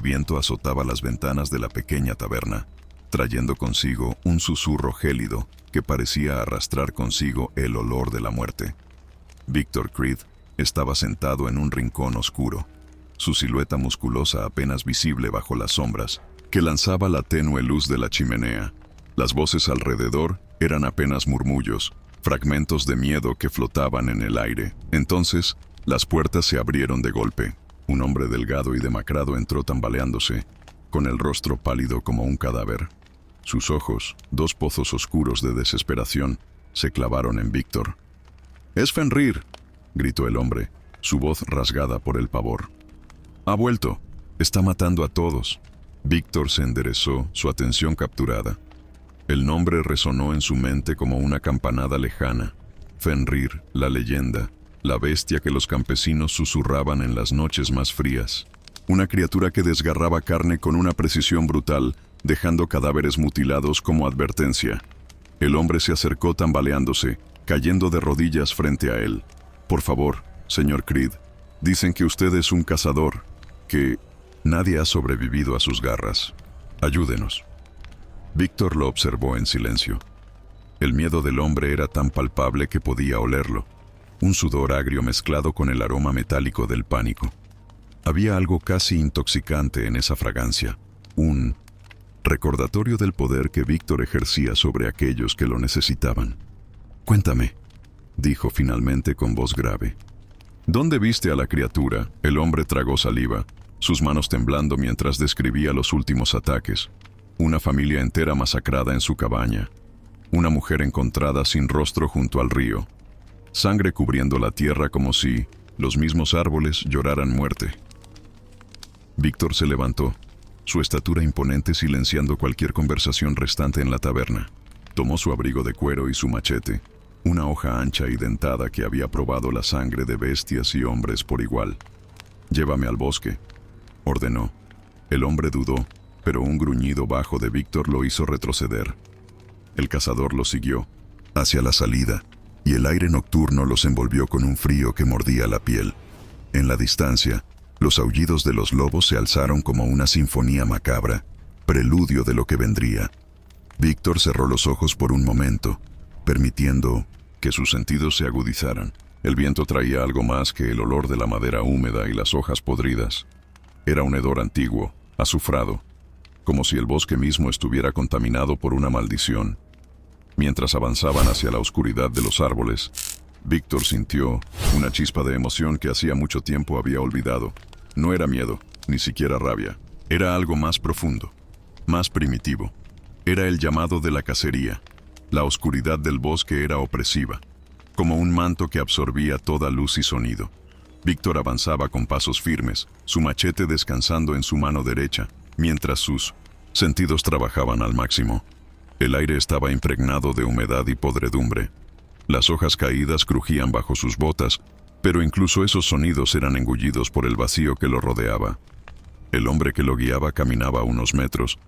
El viento azotaba las ventanas de la pequeña taberna, trayendo consigo un susurro gélido que parecía arrastrar consigo el olor de la muerte. Víctor Creed estaba sentado en un rincón oscuro, su silueta musculosa apenas visible bajo las sombras que lanzaba la tenue luz de la chimenea. Las voces alrededor eran apenas murmullos, fragmentos de miedo que flotaban en el aire. Entonces, las puertas se abrieron de golpe. Un hombre delgado y demacrado entró tambaleándose, con el rostro pálido como un cadáver. Sus ojos, dos pozos oscuros de desesperación, se clavaron en Víctor. «¡Es Fenrir!», gritó el hombre, su voz rasgada por el pavor. «Ha vuelto. Está matando a todos». Víctor se enderezó, su atención capturada. El nombre resonó en su mente como una campanada lejana. Fenrir, la leyenda, la bestia que los campesinos susurraban en las noches más frías. Una criatura que desgarraba carne con una precisión brutal, dejando cadáveres mutilados como advertencia. El hombre se acercó tambaleándose, cayendo de rodillas frente a él. «Por favor, señor Creed, dicen que usted es un cazador, que nadie ha sobrevivido a sus garras. Ayúdenos». Víctor lo observó en silencio. El miedo del hombre era tan palpable que podía olerlo. Un sudor agrio mezclado con el aroma metálico del pánico. Había algo casi intoxicante en esa fragancia. Un recordatorio del poder que Víctor ejercía sobre aquellos que lo necesitaban. «Cuéntame», dijo finalmente con voz grave. «¿Dónde viste a la criatura?». El hombre tragó saliva, sus manos temblando mientras describía los últimos ataques. Una familia entera masacrada en su cabaña. Una mujer encontrada sin rostro junto al río. Sangre cubriendo la tierra como si los mismos árboles lloraran muerte. Víctor se levantó, su estatura imponente silenciando cualquier conversación restante en la taberna. Tomó su abrigo de cuero y su machete, una hoja ancha y dentada que había probado la sangre de bestias y hombres por igual. «Llévame al bosque», ordenó. El hombre dudó, pero un gruñido bajo de Víctor lo hizo retroceder. El cazador lo siguió, hacia la salida, y el aire nocturno los envolvió con un frío que mordía la piel. En la distancia, los aullidos de los lobos se alzaron como una sinfonía macabra, preludio de lo que vendría. Víctor cerró los ojos por un momento, permitiendo que sus sentidos se agudizaran. El viento traía algo más que el olor de la madera húmeda y las hojas podridas. Era un hedor antiguo, azufrado, como si el bosque mismo estuviera contaminado por una maldición. Mientras avanzaban hacia la oscuridad de los árboles, Víctor sintió una chispa de emoción que hacía mucho tiempo había olvidado. No era miedo, ni siquiera rabia. Era algo más profundo, más primitivo. Era el llamado de la cacería. La oscuridad del bosque era opresiva, como un manto que absorbía toda luz y sonido. Víctor avanzaba con pasos firmes, su machete descansando en su mano derecha, mientras sus sentidos trabajaban al máximo. El aire estaba impregnado de humedad y podredumbre. Las hojas caídas crujían bajo sus botas, pero incluso esos sonidos eran engullidos por el vacío que lo rodeaba. El hombre que lo guiaba caminaba unos metros.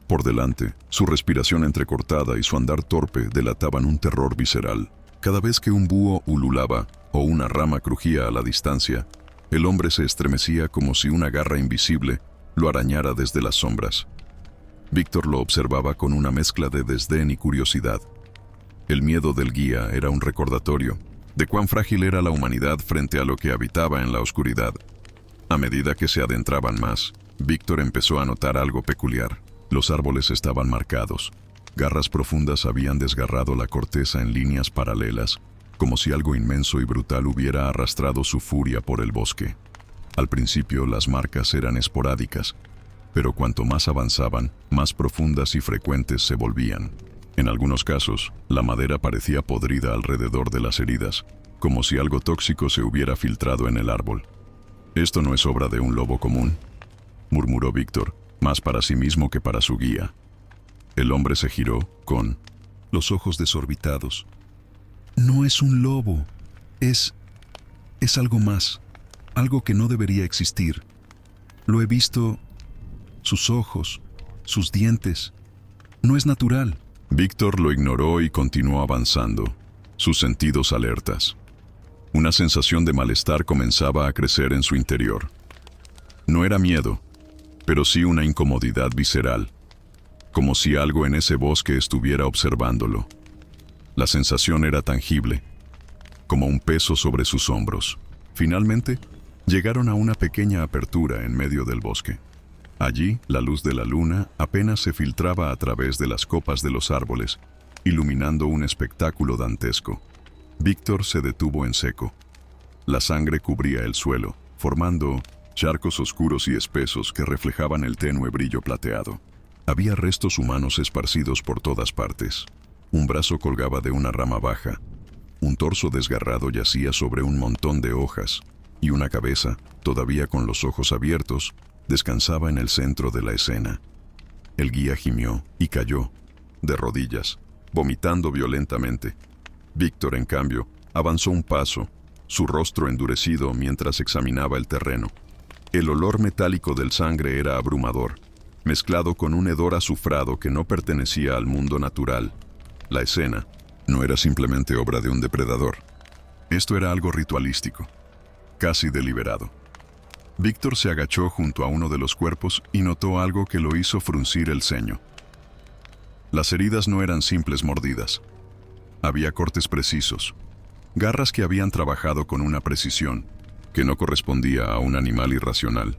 Por delante, su respiración entrecortada y su andar torpe delataban un terror visceral. Cada vez que un búho ululaba o una rama crujía a la distancia, el hombre se estremecía como si una garra invisible lo arañara desde las sombras. Víctor lo observaba con una mezcla de desdén y curiosidad. El miedo del guía era un recordatorio de cuán frágil era la humanidad frente a lo que habitaba en la oscuridad. A medida que se adentraban más, Víctor empezó a notar algo peculiar. Los árboles estaban marcados. Garras profundas habían desgarrado la corteza en líneas paralelas, como si algo inmenso y brutal hubiera arrastrado su furia por el bosque. Al principio las marcas eran esporádicas, pero cuanto más avanzaban, más profundas y frecuentes se volvían. En algunos casos, la madera parecía podrida alrededor de las heridas, como si algo tóxico se hubiera filtrado en el árbol. «Esto no es obra de un lobo común», murmuró Víctor, más para sí mismo que para su guía. El hombre se giró, con los ojos desorbitados. «No es un lobo, es algo más, algo que no debería existir. Lo he visto, sus ojos, sus dientes. No es natural». Víctor lo ignoró y continuó avanzando, sus sentidos alertas. Una sensación de malestar comenzaba a crecer en su interior. No era miedo, pero sí una incomodidad visceral, como si algo en ese bosque estuviera observándolo. La sensación era tangible, como un peso sobre sus hombros. Finalmente, llegaron a una pequeña apertura en medio del bosque. Allí, la luz de la luna apenas se filtraba a través de las copas de los árboles, iluminando un espectáculo dantesco. Víctor se detuvo en seco. La sangre cubría el suelo, formando charcos oscuros y espesos que reflejaban el tenue brillo plateado. Había restos humanos esparcidos por todas partes. Un brazo colgaba de una rama baja, un torso desgarrado yacía sobre un montón de hojas, y una cabeza, todavía con los ojos abiertos, descansaba en el centro de la escena. El guía gimió y cayó, de rodillas, vomitando violentamente. Víctor, en cambio, avanzó un paso, su rostro endurecido mientras examinaba el terreno. El olor metálico del sangre era abrumador, mezclado con un hedor azufrado que no pertenecía al mundo natural. La escena no era simplemente obra de un depredador. Esto era algo ritualístico, casi deliberado. Víctor se agachó junto a uno de los cuerpos y notó algo que lo hizo fruncir el ceño. Las heridas no eran simples mordidas. Había cortes precisos, garras que habían trabajado con una precisión que no correspondía a un animal irracional.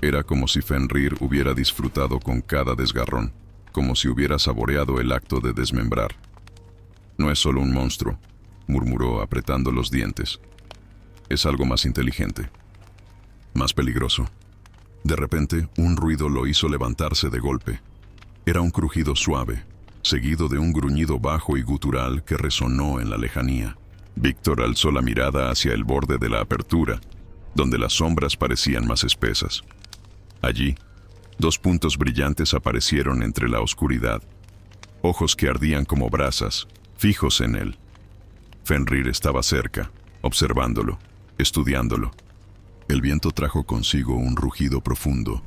Era como si Fenrir hubiera disfrutado con cada desgarrón, como si hubiera saboreado el acto de desmembrar. «No es solo un monstruo», murmuró apretando los dientes. «Es algo más inteligente, más peligroso». De repente, un ruido lo hizo levantarse de golpe. Era un crujido suave, seguido de un gruñido bajo y gutural que resonó en la lejanía. Víctor alzó la mirada hacia el borde de la apertura, donde las sombras parecían más espesas. Allí, dos puntos brillantes aparecieron entre la oscuridad, ojos que ardían como brasas, fijos en él. Fenrir estaba cerca, observándolo, estudiándolo. El viento trajo consigo un rugido profundo,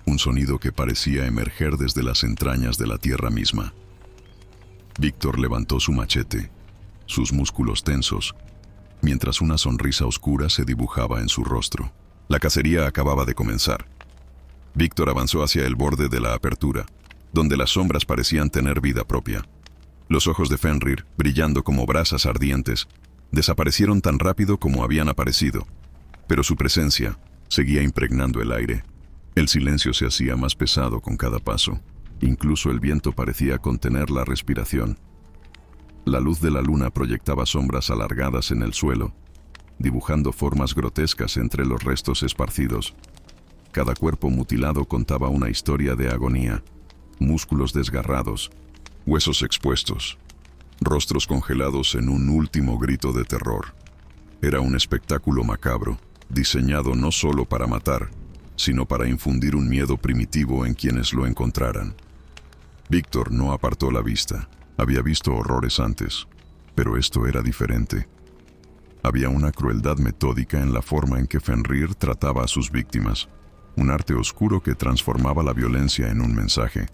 un sonido que parecía emerger desde las entrañas de la tierra misma. Víctor levantó su machete, sus músculos tensos, mientras una sonrisa oscura se dibujaba en su rostro. La cacería acababa de comenzar. Víctor avanzó hacia el borde de la apertura, donde las sombras parecían tener vida propia. Los ojos de Fenrir, brillando como brasas ardientes, desaparecieron tan rápido como habían aparecido, pero su presencia seguía impregnando el aire. El silencio se hacía más pesado con cada paso. Incluso el viento parecía contener la respiración. La luz de la luna proyectaba sombras alargadas en el suelo, dibujando formas grotescas entre los restos esparcidos. Cada cuerpo mutilado contaba una historia de agonía, músculos desgarrados, huesos expuestos, rostros congelados en un último grito de terror. Era un espectáculo macabro, diseñado no solo para matar, sino para infundir un miedo primitivo en quienes lo encontraran. Víctor no apartó la vista. Había visto horrores antes, pero esto era diferente. Había una crueldad metódica en la forma en que Fenrir trataba a sus víctimas, un arte oscuro que transformaba la violencia en un mensaje.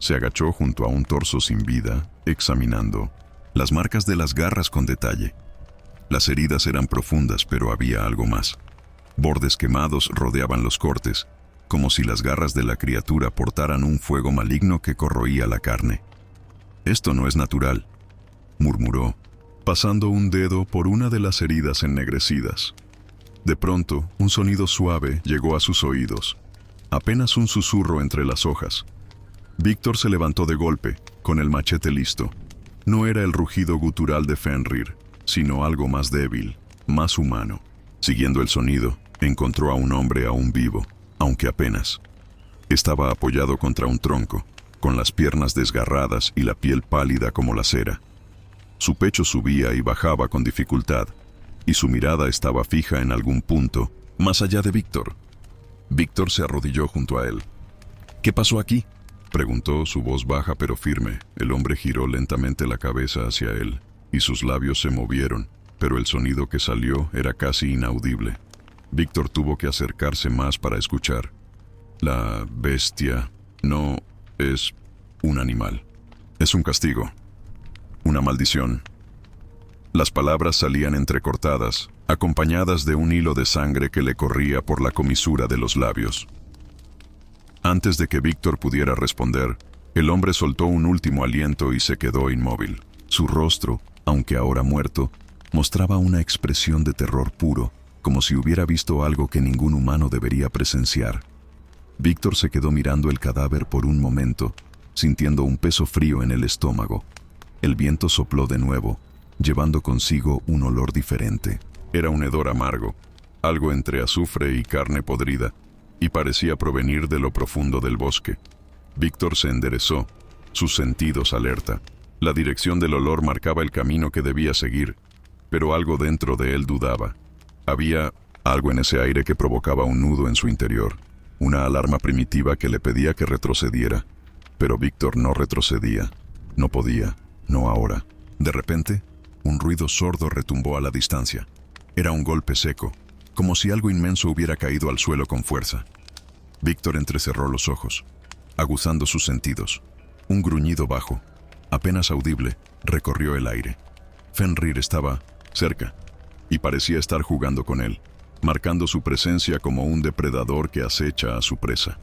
Se agachó junto a un torso sin vida, examinando las marcas de las garras con detalle. Las heridas eran profundas, pero había algo más. Bordes quemados rodeaban los cortes, como si las garras de la criatura portaran un fuego maligno que corroía la carne. «Esto no es natural», murmuró, pasando un dedo por una de las heridas ennegrecidas. De pronto, un sonido suave llegó a sus oídos, apenas un susurro entre las hojas. Víctor se levantó de golpe, con el machete listo. No era el rugido gutural de Fenrir, sino algo más débil, más humano. Siguiendo el sonido, encontró a un hombre aún vivo, aunque apenas. Estaba apoyado contra un tronco, con las piernas desgarradas y la piel pálida como la cera. Su pecho subía y bajaba con dificultad, y su mirada estaba fija en algún punto, más allá de Víctor. Víctor se arrodilló junto a él. «¿Qué pasó aquí?», preguntó, su voz baja pero firme. El hombre giró lentamente la cabeza hacia él, y sus labios se movieron, pero el sonido que salió era casi inaudible. Víctor tuvo que acercarse más para escuchar. «La bestia no es un animal. Es un castigo. Una maldición». Las palabras salían entrecortadas, acompañadas de un hilo de sangre que le corría por la comisura de los labios. Antes de que Víctor pudiera responder, el hombre soltó un último aliento y se quedó inmóvil. Su rostro, aunque ahora muerto, mostraba una expresión de terror puro, como si hubiera visto algo que ningún humano debería presenciar. Víctor se quedó mirando el cadáver por un momento, sintiendo un peso frío en el estómago. El viento sopló de nuevo, llevando consigo un olor diferente. Era un hedor amargo, algo entre azufre y carne podrida, y parecía provenir de lo profundo del bosque. Víctor se enderezó, sus sentidos alerta. La dirección del olor marcaba el camino que debía seguir, pero algo dentro de él dudaba. Había algo en ese aire que provocaba un nudo en su interior, una alarma primitiva que le pedía que retrocediera. Pero Víctor no retrocedía. No podía, no ahora. De repente, un ruido sordo retumbó a la distancia. Era un golpe seco, como si algo inmenso hubiera caído al suelo con fuerza. Víctor entrecerró los ojos, aguzando sus sentidos. Un gruñido bajo, apenas audible, recorrió el aire. Fenrir estaba cerca, y parecía estar jugando con él, marcando su presencia como un depredador que acecha a su presa.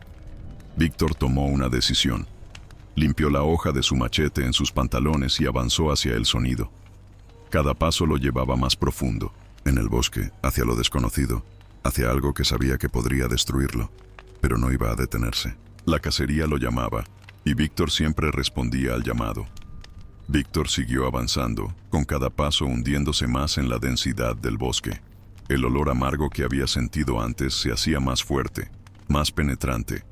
Víctor tomó una decisión. Limpió la hoja de su machete en sus pantalones y avanzó hacia el sonido. Cada paso lo llevaba más profundo, en el bosque, hacia lo desconocido, hacia algo que sabía que podría destruirlo, pero no iba a detenerse. La cacería lo llamaba, y Víctor siempre respondía al llamado. Víctor siguió avanzando, con cada paso hundiéndose más en la densidad del bosque. El olor amargo que había sentido antes se hacía más fuerte, más penetrante.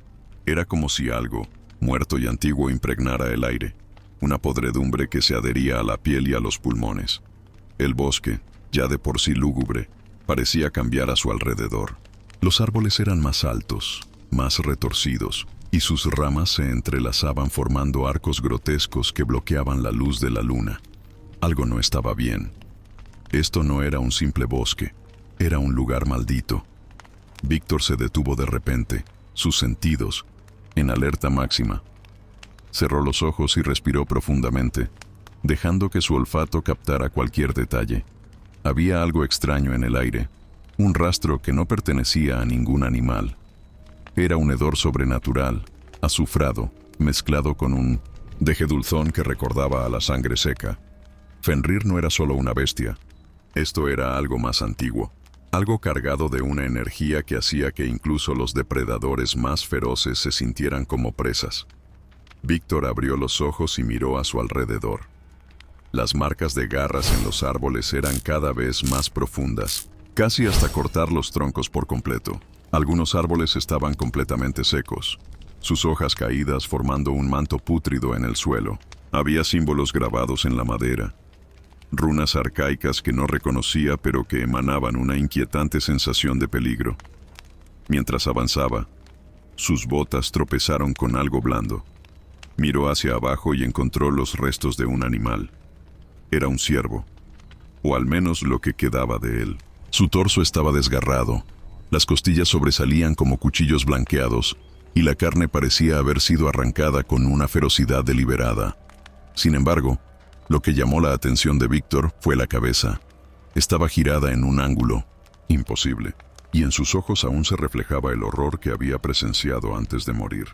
Era como si algo, muerto y antiguo, impregnara el aire, una podredumbre que se adhería a la piel y a los pulmones. El bosque, ya de por sí lúgubre, parecía cambiar a su alrededor. Los árboles eran más altos, más retorcidos, y sus ramas se entrelazaban formando arcos grotescos que bloqueaban la luz de la luna. Algo no estaba bien. Esto no era un simple bosque, era un lugar maldito. Víctor se detuvo de repente, sus sentidos en alerta máxima. Cerró los ojos y respiró profundamente, dejando que su olfato captara cualquier detalle. Había algo extraño en el aire, un rastro que no pertenecía a ningún animal. Era un hedor sobrenatural, azufrado, mezclado con un deje dulzón que recordaba a la sangre seca. Fenrir no era solo una bestia. Esto era algo más antiguo, algo cargado de una energía que hacía que incluso los depredadores más feroces se sintieran como presas. Víctor abrió los ojos y miró a su alrededor. Las marcas de garras en los árboles eran cada vez más profundas, casi hasta cortar los troncos por completo. Algunos árboles estaban completamente secos, sus hojas caídas formando un manto pútrido en el suelo. Había símbolos grabados en la madera, runas arcaicas que no reconocía pero que emanaban una inquietante sensación de peligro. Mientras avanzaba, sus botas tropezaron con algo blando. Miró hacia abajo y encontró los restos de un animal. Era un ciervo, o al menos lo que quedaba de él. Su torso estaba desgarrado, las costillas sobresalían como cuchillos blanqueados, y la carne parecía haber sido arrancada con una ferocidad deliberada. Sin embargo, lo que llamó la atención de Víctor fue la cabeza. Estaba girada en un ángulo imposible, y en sus ojos aún se reflejaba el horror que había presenciado antes de morir.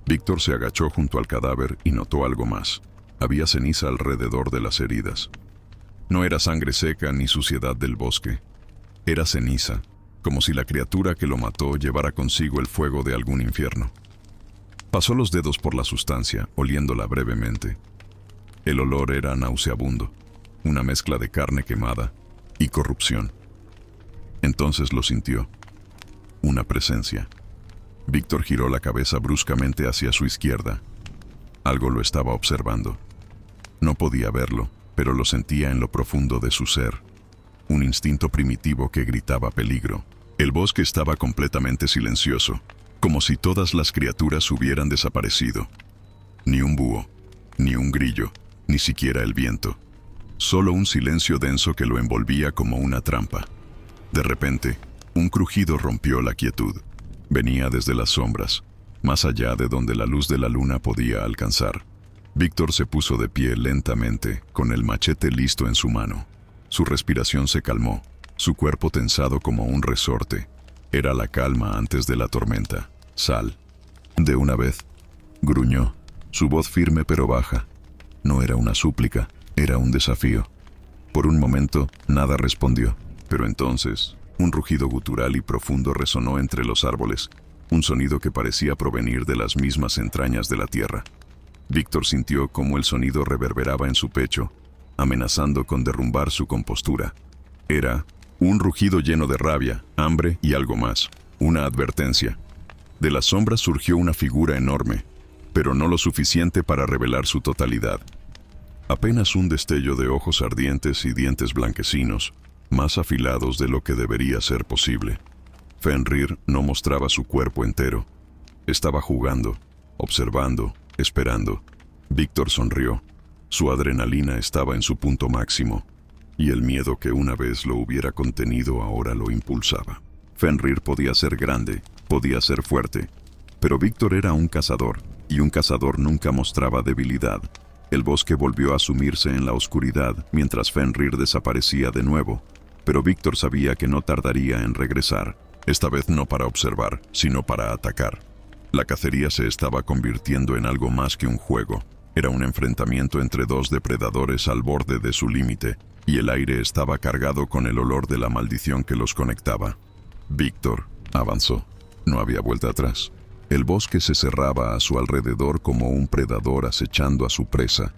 Víctor se agachó junto al cadáver y notó algo más. Había ceniza alrededor de las heridas. No era sangre seca ni suciedad del bosque. Era ceniza, como si la criatura que lo mató llevara consigo el fuego de algún infierno. Pasó los dedos por la sustancia, oliéndola brevemente. El olor era nauseabundo, una mezcla de carne quemada y corrupción. Entonces lo sintió. Una presencia. Víctor giró la cabeza bruscamente hacia su izquierda. Algo lo estaba observando. No podía verlo, pero lo sentía en lo profundo de su ser. Un instinto primitivo que gritaba peligro. El bosque estaba completamente silencioso, como si todas las criaturas hubieran desaparecido. Ni un búho, ni un grillo, ni siquiera el viento. Solo un silencio denso que lo envolvía como una trampa. De repente, un crujido rompió la quietud. Venía desde las sombras, más allá de donde la luz de la luna podía alcanzar. Víctor se puso de pie lentamente, con el machete listo en su mano. Su respiración se calmó, su cuerpo tensado como un resorte. Era la calma antes de la tormenta. Sal. De una vez, gruñó, su voz firme pero baja. No era una súplica, era un desafío. Por un momento, nada respondió, pero entonces, un rugido gutural y profundo resonó entre los árboles, un sonido que parecía provenir de las mismas entrañas de la tierra. Víctor sintió cómo el sonido reverberaba en su pecho, amenazando con derrumbar su compostura. Era un rugido lleno de rabia, hambre y algo más, una advertencia. De las sombras surgió una figura enorme, pero no lo suficiente para revelar su totalidad. Apenas un destello de ojos ardientes y dientes blanquecinos, más afilados de lo que debería ser posible. Fenrir no mostraba su cuerpo entero. Estaba jugando, observando, esperando. Víctor sonrió. Su adrenalina estaba en su punto máximo, y el miedo que una vez lo hubiera contenido ahora lo impulsaba. Fenrir podía ser grande, podía ser fuerte, pero Víctor era un cazador, y un cazador nunca mostraba debilidad. El bosque volvió a sumirse en la oscuridad mientras Fenrir desaparecía de nuevo, pero Víctor sabía que no tardaría en regresar, esta vez no para observar, sino para atacar. La cacería se estaba convirtiendo en algo más que un juego. Era un enfrentamiento entre dos depredadores al borde de su límite, y el aire estaba cargado con el olor de la maldición que los conectaba. Víctor avanzó. No había vuelta atrás. El bosque se cerraba a su alrededor como un predador acechando a su presa.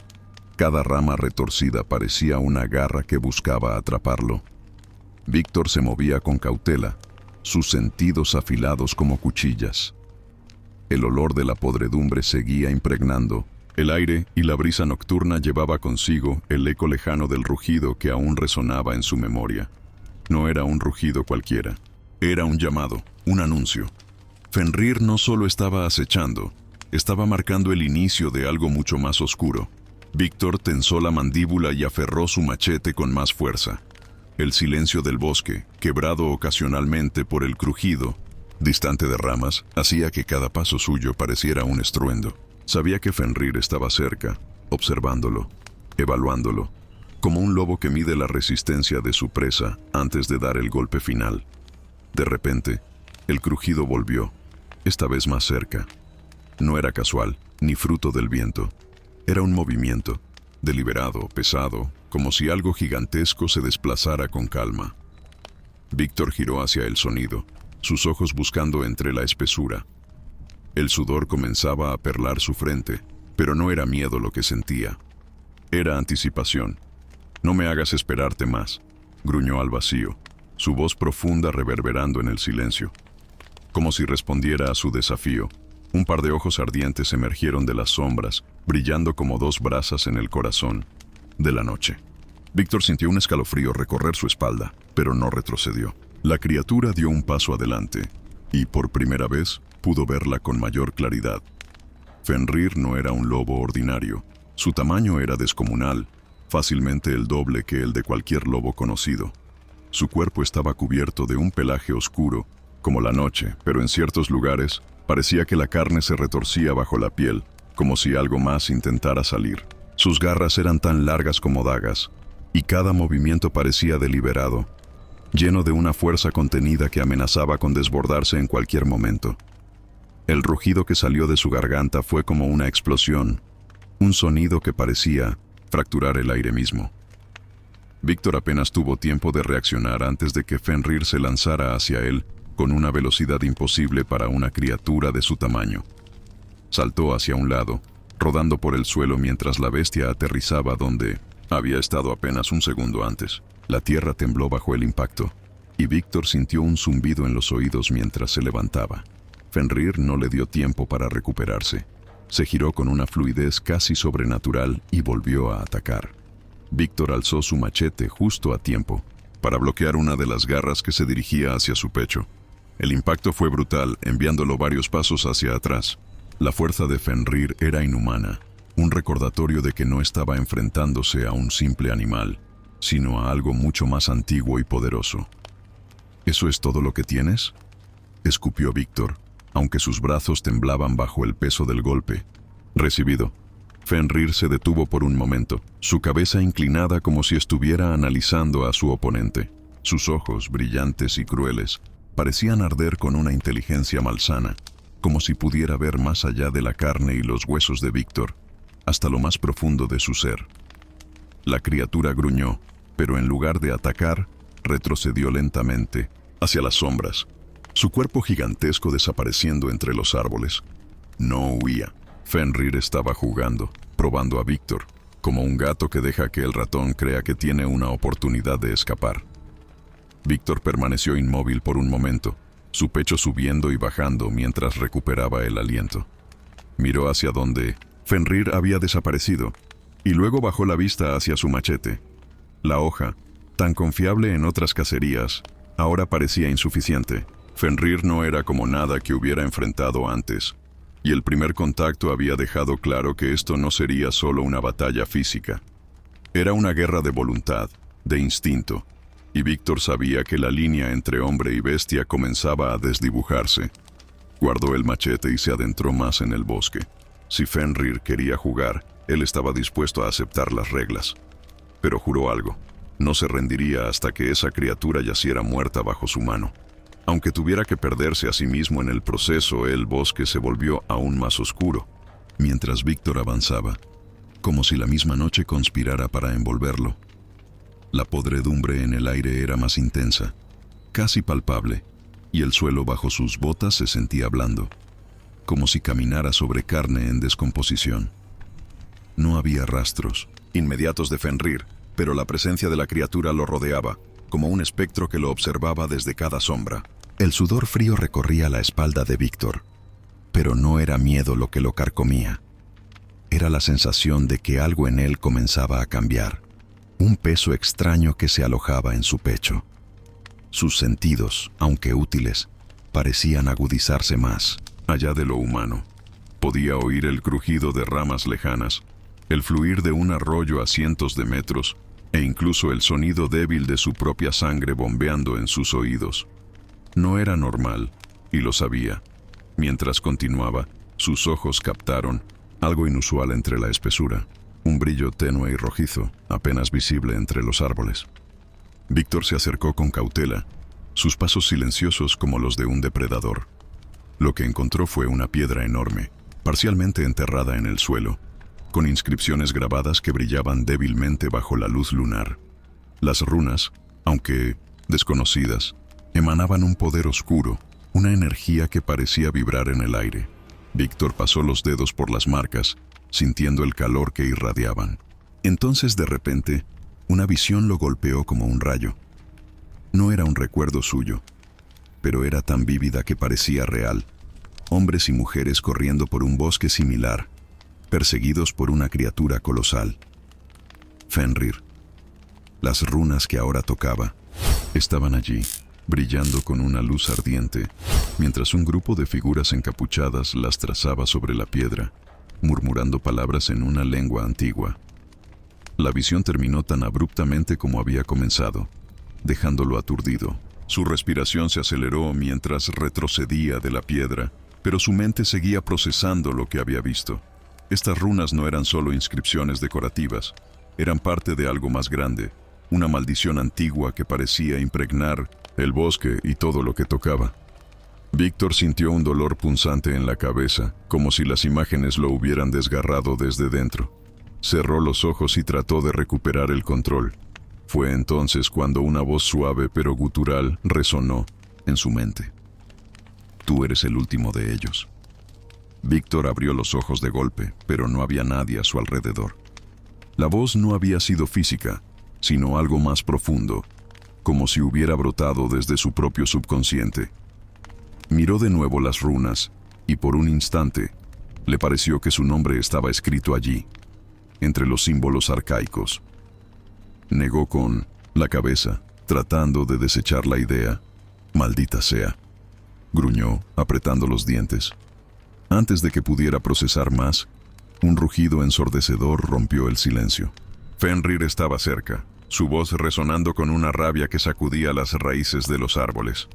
Cada rama retorcida parecía una garra que buscaba atraparlo. Víctor se movía con cautela, sus sentidos afilados como cuchillas. El olor de la podredumbre seguía impregnando el aire y la brisa nocturna llevaba consigo el eco lejano del rugido que aún resonaba en su memoria. No era un rugido cualquiera, era un llamado, un anuncio. Fenrir no solo estaba acechando, estaba marcando el inicio de algo mucho más oscuro. Víctor tensó la mandíbula y aferró su machete con más fuerza. El silencio del bosque, quebrado ocasionalmente por el crujido, distante de ramas, hacía que cada paso suyo pareciera un estruendo. Sabía que Fenrir estaba cerca, observándolo, evaluándolo, como un lobo que mide la resistencia de su presa antes de dar el golpe final. De repente, el crujido volvió, esta vez más cerca. No era casual, ni fruto del viento. Era un movimiento, deliberado, pesado, como si algo gigantesco se desplazara con calma. Víctor giró hacia el sonido, sus ojos buscando entre la espesura. El sudor comenzaba a perlar su frente, pero no era miedo lo que sentía. Era anticipación. «No me hagas esperarte más», gruñó al vacío, su voz profunda reverberando en el silencio. Como si respondiera a su desafío, un par de ojos ardientes emergieron de las sombras, brillando como dos brasas en el corazón de la noche. Víctor sintió un escalofrío recorrer su espalda, pero no retrocedió. La criatura dio un paso adelante, y por primera vez pudo verla con mayor claridad. Fenrir no era un lobo ordinario. Su tamaño era descomunal, fácilmente el doble que el de cualquier lobo conocido. Su cuerpo estaba cubierto de un pelaje oscuro, como la noche, pero en ciertos lugares parecía que la carne se retorcía bajo la piel, como si algo más intentara salir. Sus garras eran tan largas como dagas, y cada movimiento parecía deliberado, lleno de una fuerza contenida que amenazaba con desbordarse en cualquier momento. El rugido que salió de su garganta fue como una explosión, un sonido que parecía fracturar el aire mismo. Víctor apenas tuvo tiempo de reaccionar antes de que Fenrir se lanzara hacia él con una velocidad imposible para una criatura de su tamaño. Saltó hacia un lado, rodando por el suelo mientras la bestia aterrizaba donde había estado apenas un segundo antes. La tierra tembló bajo el impacto, y Víctor sintió un zumbido en los oídos mientras se levantaba. Fenrir no le dio tiempo para recuperarse. Se giró con una fluidez casi sobrenatural y volvió a atacar. Víctor alzó su machete justo a tiempo para bloquear una de las garras que se dirigía hacia su pecho. El impacto fue brutal, enviándolo varios pasos hacia atrás. La fuerza de Fenrir era inhumana, un recordatorio de que no estaba enfrentándose a un simple animal, sino a algo mucho más antiguo y poderoso. ¿Eso es todo lo que tienes?, escupió Víctor, aunque sus brazos temblaban bajo el peso del golpe. Recibido. Fenrir se detuvo por un momento, su cabeza inclinada como si estuviera analizando a su oponente. Sus ojos, brillantes y crueles, parecían arder con una inteligencia malsana. como si pudiera ver más allá de la carne y los huesos de Víctor, hasta lo más profundo de su ser. La criatura gruñó, pero en lugar de atacar, retrocedió lentamente hacia las sombras, su cuerpo gigantesco desapareciendo entre los árboles. No huía. Fenrir estaba jugando, probando a Víctor, como un gato que deja que el ratón crea que tiene una oportunidad de escapar. Víctor permaneció inmóvil por un momento, su pecho subiendo y bajando mientras recuperaba el aliento. Miró hacia donde Fenrir había desaparecido, y luego bajó la vista hacia su machete. La hoja, tan confiable en otras cacerías, ahora parecía insuficiente. Fenrir no era como nada que hubiera enfrentado antes, y el primer contacto había dejado claro que esto no sería solo una batalla física. Era una guerra de voluntad, de instinto, y Víctor sabía que la línea entre hombre y bestia comenzaba a desdibujarse. Guardó el machete y se adentró más en el bosque. Si Fenrir quería jugar, él estaba dispuesto a aceptar las reglas. Pero juró algo: no se rendiría hasta que esa criatura yaciera muerta bajo su mano. Aunque tuviera que perderse a sí mismo en el proceso, el bosque se volvió aún más oscuro, mientras Víctor avanzaba, como si la misma noche conspirara para envolverlo. La podredumbre en el aire era más intensa, casi palpable, y el suelo bajo sus botas se sentía blando, como si caminara sobre carne en descomposición. No había rastros inmediatos de Fenrir, pero la presencia de la criatura lo rodeaba, como un espectro que lo observaba desde cada sombra. El sudor frío recorría la espalda de Víctor, pero no era miedo lo que lo carcomía. Era la sensación de que algo en él comenzaba a cambiar, un peso extraño que se alojaba en su pecho. Sus sentidos, aunque útiles, parecían agudizarse más, allá de lo humano. Podía oír el crujido de ramas lejanas, el fluir de un arroyo a cientos de metros, e incluso el sonido débil de su propia sangre bombeando en sus oídos. No era normal, y lo sabía. Mientras continuaba, sus ojos captaron algo inusual entre la espesura, un brillo tenue y rojizo, apenas visible entre los árboles. Víctor se acercó con cautela, sus pasos silenciosos como los de un depredador. Lo que encontró fue una piedra enorme, parcialmente enterrada en el suelo, con inscripciones grabadas que brillaban débilmente bajo la luz lunar. Las runas, aunque desconocidas, emanaban un poder oscuro, una energía que parecía vibrar en el aire. Víctor pasó los dedos por las marcas, sintiendo el calor que irradiaban. Entonces, de repente, una visión lo golpeó como un rayo. No era un recuerdo suyo, pero era tan vívida que parecía real. Hombres y mujeres corriendo por un bosque similar, perseguidos por una criatura colosal. Fenrir. Las runas que ahora tocaba estaban allí, brillando con una luz ardiente, mientras un grupo de figuras encapuchadas las trazaba sobre la piedra, murmurando palabras en una lengua antigua. La visión terminó tan abruptamente como había comenzado, dejándolo aturdido. Su respiración se aceleró mientras retrocedía de la piedra, pero su mente seguía procesando lo que había visto. Estas runas no eran solo inscripciones decorativas, eran parte de algo más grande, una maldición antigua que parecía impregnar el bosque y todo lo que tocaba. Víctor sintió un dolor punzante en la cabeza, como si las imágenes lo hubieran desgarrado desde dentro. Cerró los ojos y trató de recuperar el control. Fue entonces cuando una voz suave pero gutural resonó en su mente. Tú eres el último de ellos. Víctor abrió los ojos de golpe, pero no había nadie a su alrededor. La voz no había sido física, sino algo más profundo, como si hubiera brotado desde su propio subconsciente. Miró de nuevo las runas, y por un instante, le pareció que su nombre estaba escrito allí, entre los símbolos arcaicos. Negó con la cabeza, tratando de desechar la idea. Maldita sea. Gruñó, apretando los dientes. Antes de que pudiera procesar más, un rugido ensordecedor rompió el silencio. Fenrir estaba cerca, su voz resonando con una rabia que sacudía las raíces de los árboles.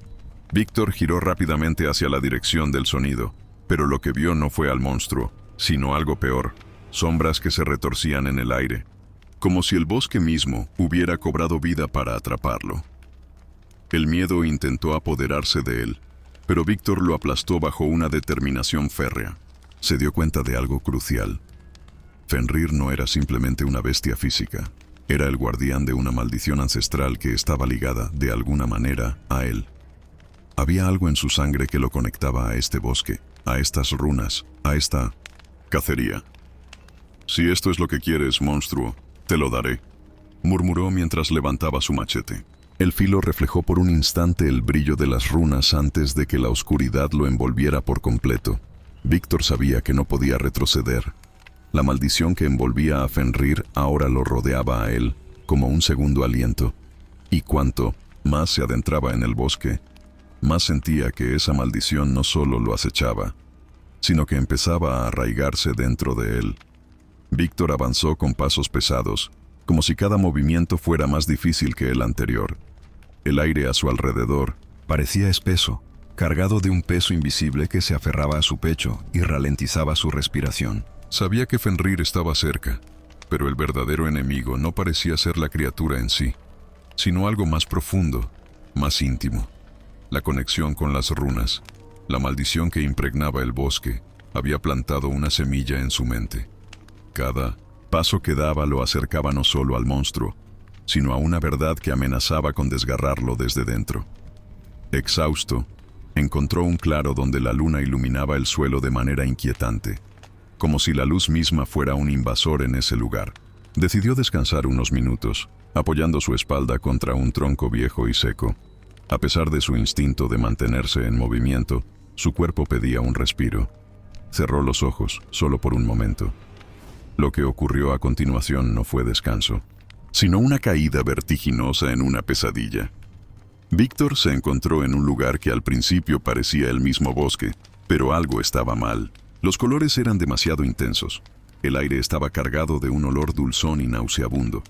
Víctor giró rápidamente hacia la dirección del sonido, pero lo que vio no fue al monstruo, sino algo peor, sombras que se retorcían en el aire, como si el bosque mismo hubiera cobrado vida para atraparlo. El miedo intentó apoderarse de él, pero Víctor lo aplastó bajo una determinación férrea. Se dio cuenta de algo crucial. Fenrir no era simplemente una bestia física. Era el guardián de una maldición ancestral que estaba ligada, de alguna manera, a él. Había algo en su sangre que lo conectaba a este bosque, a estas runas, a esta cacería. «Si esto es lo que quieres, monstruo, te lo daré», murmuró mientras levantaba su machete. El filo reflejó por un instante el brillo de las runas antes de que la oscuridad lo envolviera por completo. Víctor sabía que no podía retroceder. La maldición que envolvía a Fenrir ahora lo rodeaba a él, como un segundo aliento. Y cuanto más se adentraba en el bosque, más sentía que esa maldición no solo lo acechaba, sino que empezaba a arraigarse dentro de él. Víctor avanzó con pasos pesados, como si cada movimiento fuera más difícil que el anterior. El aire a su alrededor parecía espeso, cargado de un peso invisible que se aferraba a su pecho y ralentizaba su respiración. Sabía que Fenrir estaba cerca, pero el verdadero enemigo no parecía ser la criatura en sí, sino algo más profundo, más íntimo. La conexión con las runas, la maldición que impregnaba el bosque, había plantado una semilla en su mente. Cada paso que daba lo acercaba no solo al monstruo, sino a una verdad que amenazaba con desgarrarlo desde dentro. Exhausto, encontró un claro donde la luna iluminaba el suelo de manera inquietante, como si la luz misma fuera un invasor en ese lugar. Decidió descansar unos minutos, apoyando su espalda contra un tronco viejo y seco. A pesar de su instinto de mantenerse en movimiento, su cuerpo pedía un respiro. Cerró los ojos, solo por un momento. Lo que ocurrió a continuación no fue descanso, sino una caída vertiginosa en una pesadilla. Víctor se encontró en un lugar que al principio parecía el mismo bosque, pero algo estaba mal. Los colores eran demasiado intensos. El aire estaba cargado de un olor dulzón y nauseabundo,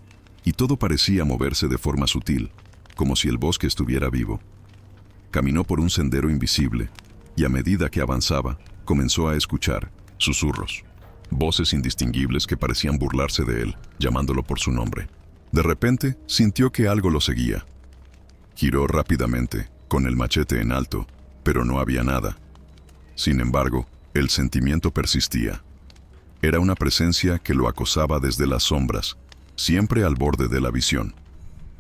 y todo parecía moverse de forma sutil, como si el bosque estuviera vivo. Caminó por un sendero invisible, y a medida que avanzaba, comenzó a escuchar susurros, voces indistinguibles que parecían burlarse de él, llamándolo por su nombre. De repente, sintió que algo lo seguía. Giró rápidamente, con el machete en alto, pero no había nada. Sin embargo, el sentimiento persistía. Era una presencia que lo acosaba desde las sombras, siempre al borde de la visión.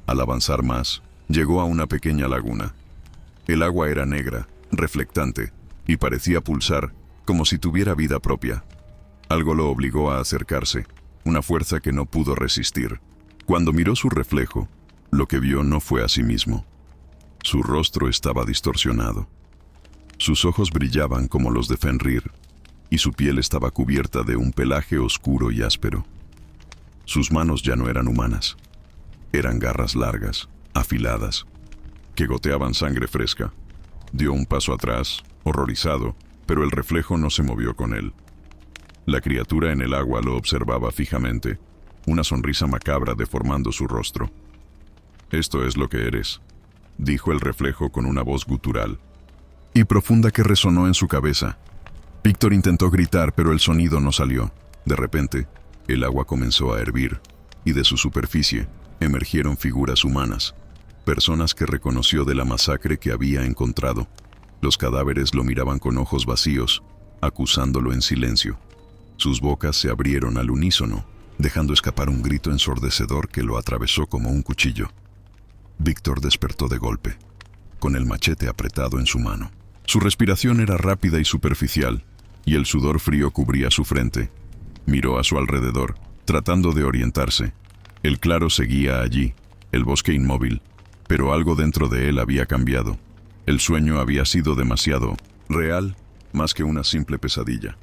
Al avanzar más, llegó a una pequeña laguna. El agua era negra, reflectante, y parecía pulsar, como si tuviera vida propia. Algo lo obligó a acercarse, una fuerza que no pudo resistir. Cuando miró su reflejo, lo que vio no fue a sí mismo. Su rostro estaba distorsionado. Sus ojos brillaban como los de Fenrir, y su piel estaba cubierta de un pelaje oscuro y áspero. Sus manos ya no eran humanas. Eran garras largas, afiladas, que goteaban sangre fresca. Dio un paso atrás, horrorizado, pero el reflejo no se movió con él. La criatura en el agua lo observaba fijamente, una sonrisa macabra deformando su rostro. «Esto es lo que eres», dijo el reflejo con una voz gutural y profunda que resonó en su cabeza. Víctor intentó gritar, pero el sonido no salió. De repente, el agua comenzó a hervir, y de su superficie emergieron figuras humanas, personas que reconoció de la masacre que había encontrado. Los cadáveres lo miraban con ojos vacíos, acusándolo en silencio. Sus bocas se abrieron al unísono, dejando escapar un grito ensordecedor que lo atravesó como un cuchillo. Víctor despertó de golpe, con el machete apretado en su mano. Su respiración era rápida y superficial, y el sudor frío cubría su frente. Miró a su alrededor, tratando de orientarse. El claro seguía allí, el bosque inmóvil, pero algo dentro de él había cambiado. El sueño había sido demasiado real, más que una simple pesadilla.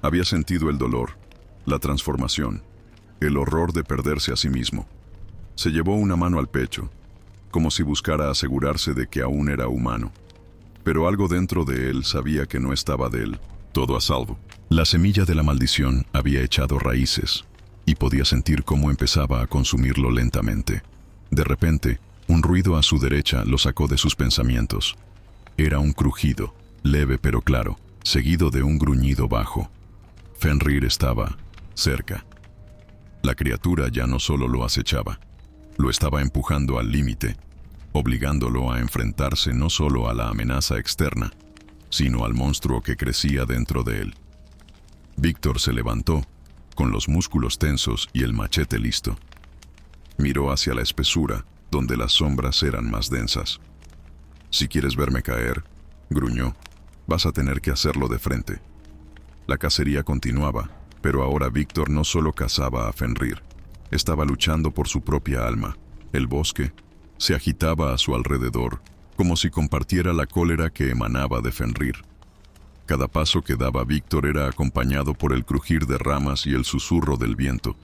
Había sentido el dolor, la transformación, el horror de perderse a sí mismo. Se llevó una mano al pecho, como si buscara asegurarse de que aún era humano. Pero algo dentro de él sabía que no estaba de él, todo a salvo. La semilla de la maldición había echado raíces, y podía sentir cómo empezaba a consumirlo lentamente. De repente, un ruido a su derecha lo sacó de sus pensamientos. Era un crujido, leve pero claro, seguido de un gruñido bajo. Fenrir estaba cerca. La criatura ya no solo lo acechaba, lo estaba empujando al límite. obligándolo a enfrentarse no solo a la amenaza externa, sino al monstruo que crecía dentro de él. Víctor se levantó, con los músculos tensos y el machete listo. Miró hacia la espesura, donde las sombras eran más densas. «Si quieres verme caer», gruñó, «vas a tener que hacerlo de frente». La cacería continuaba, pero ahora Víctor no solo cazaba a Fenrir, estaba luchando por su propia alma. El bosque se agitaba a su alrededor, como si compartiera la cólera que emanaba de Fenrir. Cada paso que daba Víctor era acompañado por el crujir de ramas y el susurro del viento,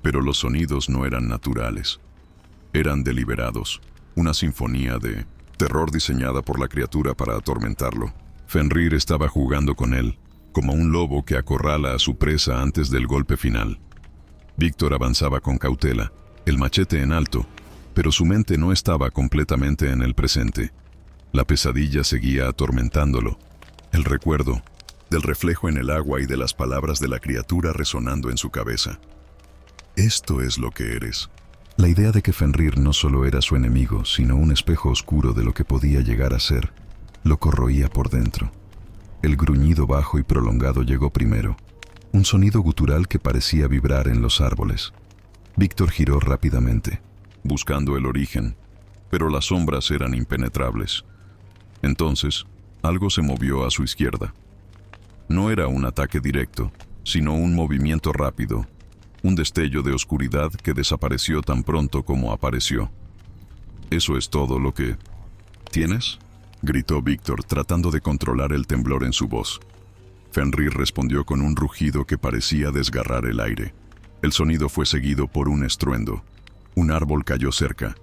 pero los sonidos no eran naturales. Eran deliberados, una sinfonía de terror diseñada por la criatura para atormentarlo. Fenrir estaba jugando con él, como un lobo que acorrala a su presa antes del golpe final. Víctor avanzaba con cautela, el machete en alto, pero su mente no estaba completamente en el presente. La pesadilla seguía atormentándolo. El recuerdo del reflejo en el agua y de las palabras de la criatura resonando en su cabeza. «Esto es lo que eres». La idea de que Fenrir no solo era su enemigo, sino un espejo oscuro de lo que podía llegar a ser, lo corroía por dentro. El gruñido bajo y prolongado llegó primero, un sonido gutural que parecía vibrar en los árboles. Víctor giró rápidamente, buscando el origen, pero las sombras eran impenetrables. Entonces, algo se movió a su izquierda. No era un ataque directo, sino un movimiento rápido, un destello de oscuridad que desapareció tan pronto como apareció. «¿Eso es todo lo que tienes?», gritó Víctor, tratando de controlar el temblor en su voz. Fenrir respondió con un rugido que parecía desgarrar el aire. El sonido fue seguido por un estruendo. Un árbol cayó cerca,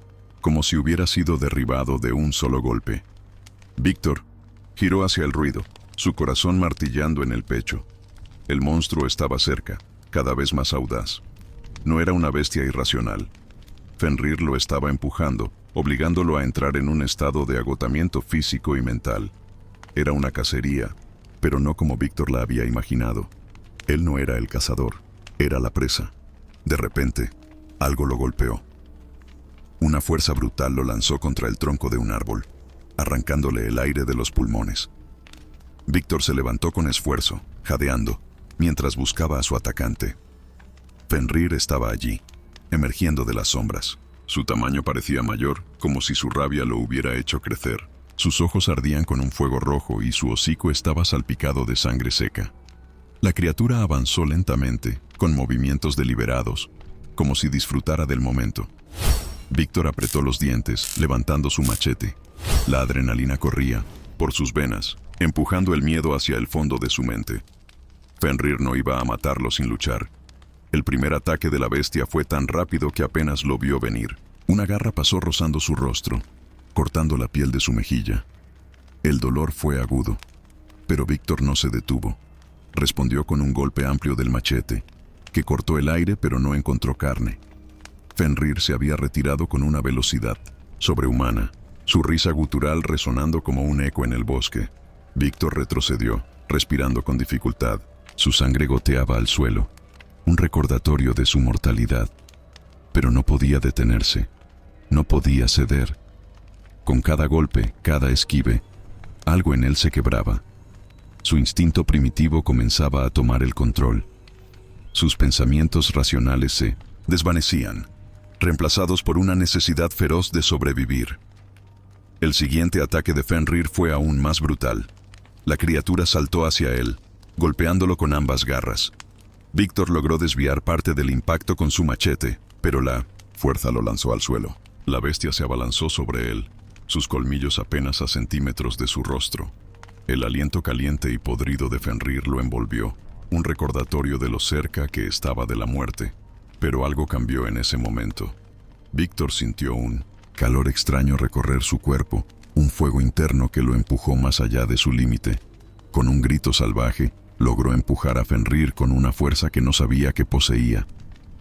como si hubiera sido derribado de un solo golpe. Víctor giró hacia el ruido, su corazón martillando en el pecho. El monstruo estaba cerca, cada vez más audaz. No era una bestia irracional. Fenrir lo estaba empujando, obligándolo a entrar en un estado de agotamiento físico y mental. Era una cacería, pero no como Víctor la había imaginado. Él no era el cazador, era la presa. De repente, algo lo golpeó. Una fuerza brutal lo lanzó contra el tronco de un árbol, arrancándole el aire de los pulmones. Víctor se levantó con esfuerzo, jadeando, mientras buscaba a su atacante. Fenrir estaba allí, emergiendo de las sombras. Su tamaño parecía mayor, como si su rabia lo hubiera hecho crecer. Sus ojos ardían con un fuego rojo y su hocico estaba salpicado de sangre seca. La criatura avanzó lentamente, con movimientos deliberados, como si disfrutara del momento. Víctor apretó los dientes, levantando su machete. La adrenalina corría por sus venas, empujando el miedo hacia el fondo de su mente. Fenrir no iba a matarlo sin luchar. El primer ataque de la bestia fue tan rápido que apenas lo vio venir. Una garra pasó rozando su rostro, cortando la piel de su mejilla. El dolor fue agudo, pero Víctor no se detuvo. Respondió con un golpe amplio del machete, que cortó el aire pero no encontró carne. Fenrir se había retirado con una velocidad sobrehumana, su risa gutural resonando como un eco en el bosque. Víctor retrocedió, respirando con dificultad. Su sangre goteaba al suelo, un recordatorio de su mortalidad. Pero no podía detenerse, no podía ceder. Con cada golpe, cada esquive, algo en él se quebraba. Su instinto primitivo comenzaba a tomar el control. Sus pensamientos racionales se desvanecían, reemplazados por una necesidad feroz de sobrevivir. El siguiente ataque de Fenrir fue aún más brutal. La criatura saltó hacia él, golpeándolo con ambas garras. Víctor logró desviar parte del impacto con su machete, pero la fuerza lo lanzó al suelo. La bestia se abalanzó sobre él, sus colmillos apenas a centímetros de su rostro. El aliento caliente y podrido de Fenrir lo envolvió, un recordatorio de lo cerca que estaba de la muerte. Pero algo cambió en ese momento. Víctor sintió un calor extraño recorrer su cuerpo, un fuego interno que lo empujó más allá de su límite. Con un grito salvaje, logró empujar a Fenrir con una fuerza que no sabía que poseía.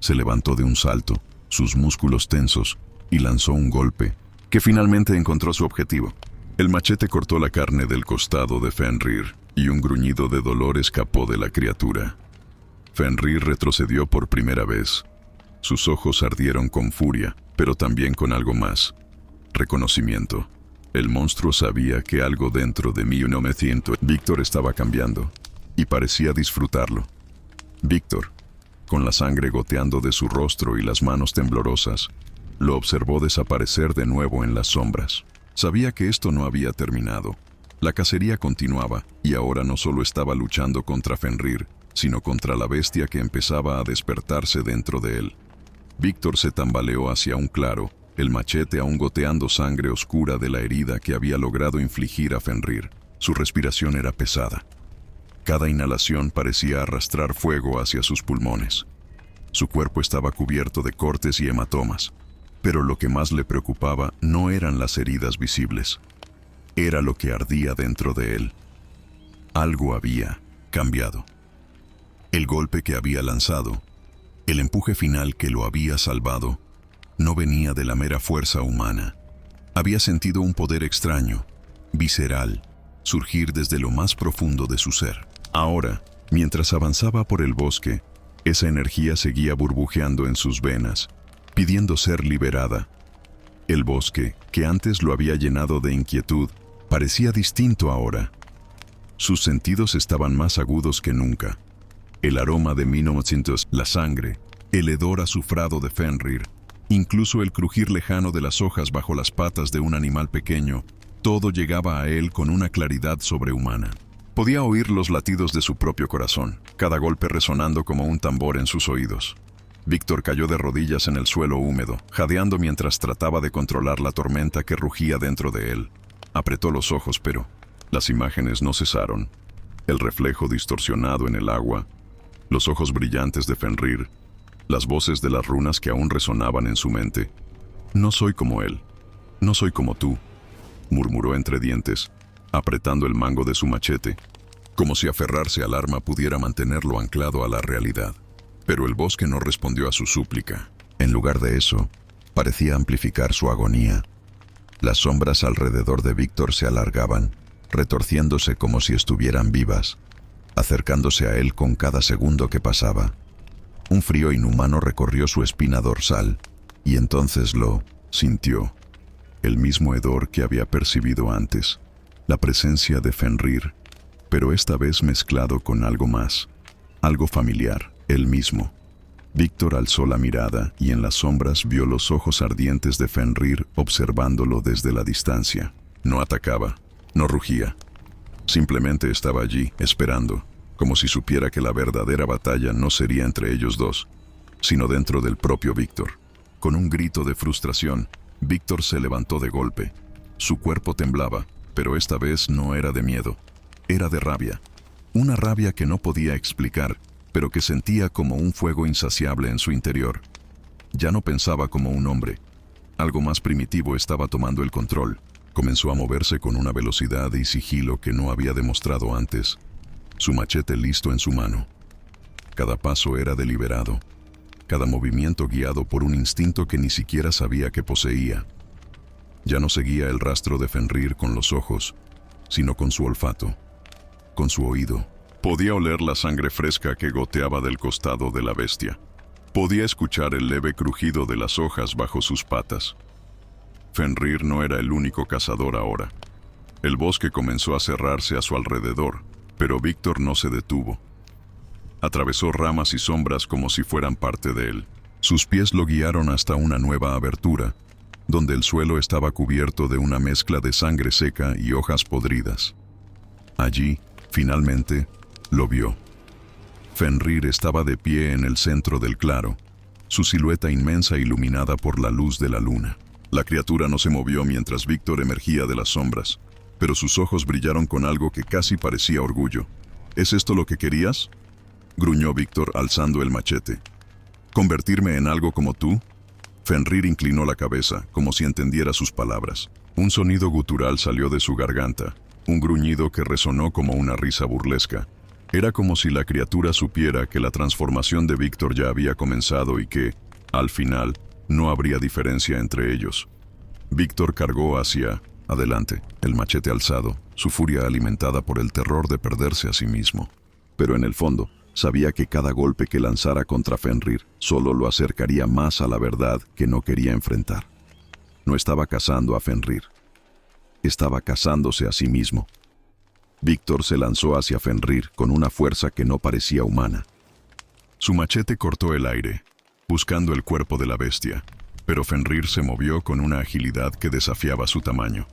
Se levantó de un salto, sus músculos tensos, y lanzó un golpe, que finalmente encontró su objetivo. El machete cortó la carne del costado de Fenrir, y un gruñido de dolor escapó de la criatura. Fenrir retrocedió por primera vez. Sus ojos ardieron con furia, pero también con algo más. Reconocimiento. El monstruo sabía que algo dentro de mí no me siento. Víctor estaba cambiando y parecía disfrutarlo. Víctor, con la sangre goteando de su rostro y las manos temblorosas, lo observó desaparecer de nuevo en las sombras. Sabía que esto no había terminado. La cacería continuaba, y ahora no solo estaba luchando contra Fenrir, sino contra la bestia que empezaba a despertarse dentro de él. Víctor se tambaleó hacia un claro, el machete aún goteando sangre oscura de la herida que había logrado infligir a Fenrir. Su respiración era pesada. Cada inhalación parecía arrastrar fuego hacia sus pulmones. Su cuerpo estaba cubierto de cortes y hematomas, pero lo que más le preocupaba no eran las heridas visibles. Era lo que ardía dentro de él. Algo había cambiado. El golpe que había lanzado, el empuje final que lo había salvado, no venía de la mera fuerza humana. Había sentido un poder extraño, visceral, surgir desde lo más profundo de su ser. Ahora, mientras avanzaba por el bosque, esa energía seguía burbujeando en sus venas, pidiendo ser liberada. El bosque, que antes lo había llenado de inquietud, parecía distinto ahora. Sus sentidos estaban más agudos que nunca. El aroma de 1900, la sangre, el hedor azufrado de Fenrir, incluso el crujir lejano de las hojas bajo las patas de un animal pequeño, todo llegaba a él con una claridad sobrehumana. Podía oír los latidos de su propio corazón, cada golpe resonando como un tambor en sus oídos. Víctor cayó de rodillas en el suelo húmedo, jadeando mientras trataba de controlar la tormenta que rugía dentro de él. Apretó los ojos, pero las imágenes no cesaron. El reflejo distorsionado en el agua, los ojos brillantes de Fenrir, las voces de las runas que aún resonaban en su mente. «No soy como él, no soy como tú», murmuró entre dientes, apretando el mango de su machete, como si aferrarse al arma pudiera mantenerlo anclado a la realidad. Pero el bosque no respondió a su súplica. En lugar de eso, parecía amplificar su agonía. Las sombras alrededor de Víctor se alargaban, retorciéndose como si estuvieran vivas, acercándose a él con cada segundo que pasaba. Un frío inhumano recorrió su espina dorsal, y entonces lo sintió. El mismo hedor que había percibido antes, la presencia de Fenrir, pero esta vez mezclado con algo más, algo familiar, él mismo. Víctor alzó la mirada y en las sombras vio los ojos ardientes de Fenrir observándolo desde la distancia. No atacaba, no rugía. Simplemente estaba allí, esperando, como si supiera que la verdadera batalla no sería entre ellos dos, sino dentro del propio Víctor. Con un grito de frustración, Víctor se levantó de golpe. Su cuerpo temblaba, pero esta vez no era de miedo, era de rabia. Una rabia que no podía explicar, pero que sentía como un fuego insaciable en su interior. Ya no pensaba como un hombre. Algo más primitivo estaba tomando el control. Comenzó a moverse con una velocidad y sigilo que no había demostrado antes, su machete listo en su mano. Cada paso era deliberado, cada movimiento guiado por un instinto que ni siquiera sabía que poseía. Ya no seguía el rastro de Fenrir con los ojos, sino con su olfato, con su oído. Podía oler la sangre fresca que goteaba del costado de la bestia. Podía escuchar el leve crujido de las hojas bajo sus patas. Fenrir no era el único cazador ahora. El bosque comenzó a cerrarse a su alrededor, pero Víctor no se detuvo. Atravesó ramas y sombras como si fueran parte de él. Sus pies lo guiaron hasta una nueva abertura, donde el suelo estaba cubierto de una mezcla de sangre seca y hojas podridas. Allí, finalmente, lo vio. Fenrir estaba de pie en el centro del claro, su silueta inmensa iluminada por la luz de la luna. La criatura no se movió mientras Víctor emergía de las sombras, pero sus ojos brillaron con algo que casi parecía orgullo. ¿Es esto lo que querías?, gruñó Víctor alzando el machete. ¿Convertirme en algo como tú? Fenrir inclinó la cabeza, como si entendiera sus palabras. Un sonido gutural salió de su garganta, un gruñido que resonó como una risa burlesca. Era como si la criatura supiera que la transformación de Víctor ya había comenzado y que, al final, no habría diferencia entre ellos. Víctor cargó hacia adelante, el machete alzado, su furia alimentada por el terror de perderse a sí mismo. Pero en el fondo, sabía que cada golpe que lanzara contra Fenrir solo lo acercaría más a la verdad que no quería enfrentar. No estaba cazando a Fenrir. Estaba cazándose a sí mismo. Víctor se lanzó hacia Fenrir con una fuerza que no parecía humana. Su machete cortó el aire, buscando el cuerpo de la bestia, pero Fenrir se movió con una agilidad que desafiaba su tamaño.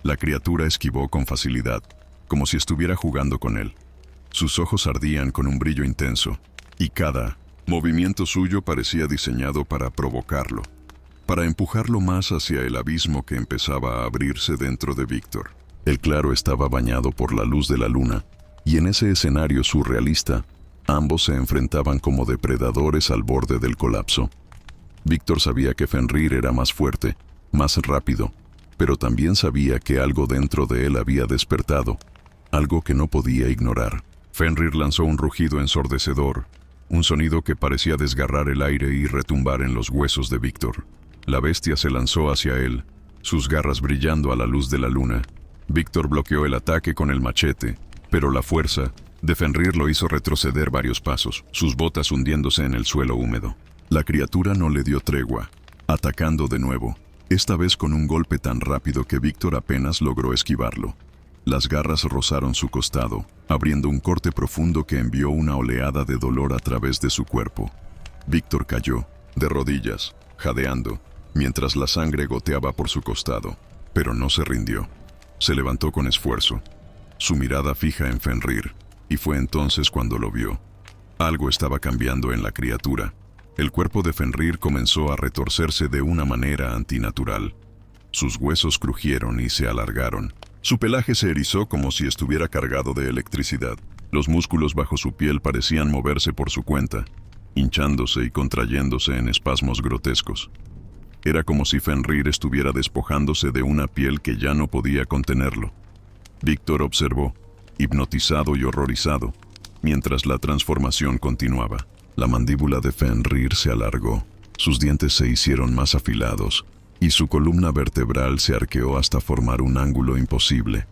La criatura esquivó con facilidad, como si estuviera jugando con él. Sus ojos ardían con un brillo intenso, y cada movimiento suyo parecía diseñado para provocarlo, para empujarlo más hacia el abismo que empezaba a abrirse dentro de Víctor. El claro estaba bañado por la luz de la luna, y en ese escenario surrealista, ambos se enfrentaban como depredadores al borde del colapso. Víctor sabía que Fenrir era más fuerte, más rápido, pero también sabía que algo dentro de él había despertado, algo que no podía ignorar. Fenrir lanzó un rugido ensordecedor, un sonido que parecía desgarrar el aire y retumbar en los huesos de Víctor. La bestia se lanzó hacia él, sus garras brillando a la luz de la luna. Víctor bloqueó el ataque con el machete, pero la fuerza de Fenrir lo hizo retroceder varios pasos, sus botas hundiéndose en el suelo húmedo. La criatura no le dio tregua, atacando de nuevo, esta vez con un golpe tan rápido que Víctor apenas logró esquivarlo. Las garras rozaron su costado, abriendo un corte profundo que envió una oleada de dolor a través de su cuerpo. Víctor cayó, de rodillas, jadeando, mientras la sangre goteaba por su costado, pero no se rindió. Se levantó con esfuerzo, su mirada fija en Fenrir, y fue entonces cuando lo vio. Algo estaba cambiando en la criatura. El cuerpo de Fenrir comenzó a retorcerse de una manera antinatural. Sus huesos crujieron y se alargaron. Su pelaje se erizó como si estuviera cargado de electricidad. Los músculos bajo su piel parecían moverse por su cuenta, hinchándose y contrayéndose en espasmos grotescos. Era como si Fenrir estuviera despojándose de una piel que ya no podía contenerlo. Víctor observó, hipnotizado y horrorizado, mientras la transformación continuaba. La mandíbula de Fenrir se alargó, sus dientes se hicieron más afilados, y su columna vertebral se arqueó hasta formar un ángulo imposible.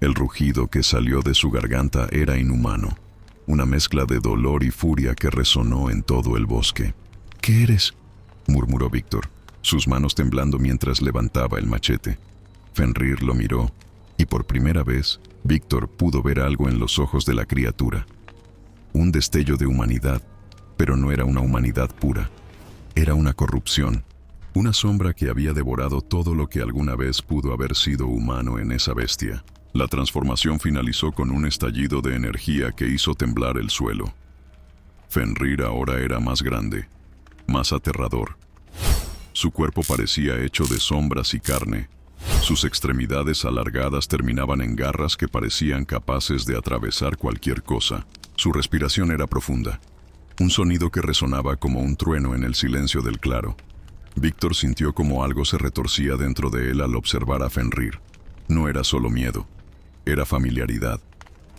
El rugido que salió de su garganta era inhumano, una mezcla de dolor y furia que resonó en todo el bosque. «¿Qué eres?», murmuró Víctor, sus manos temblando mientras levantaba el machete. Fenrir lo miró, y por primera vez, Víctor pudo ver algo en los ojos de la criatura. Un destello de humanidad, pero no era una humanidad pura. Era una corrupción, una sombra que había devorado todo lo que alguna vez pudo haber sido humano en esa bestia. La transformación finalizó con un estallido de energía que hizo temblar el suelo. Fenrir ahora era más grande, más aterrador. Su cuerpo parecía hecho de sombras y carne. Sus extremidades alargadas terminaban en garras que parecían capaces de atravesar cualquier cosa. Su respiración era profunda, un sonido que resonaba como un trueno en el silencio del claro. Víctor sintió como algo se retorcía dentro de él al observar a Fenrir. No era solo miedo, era familiaridad,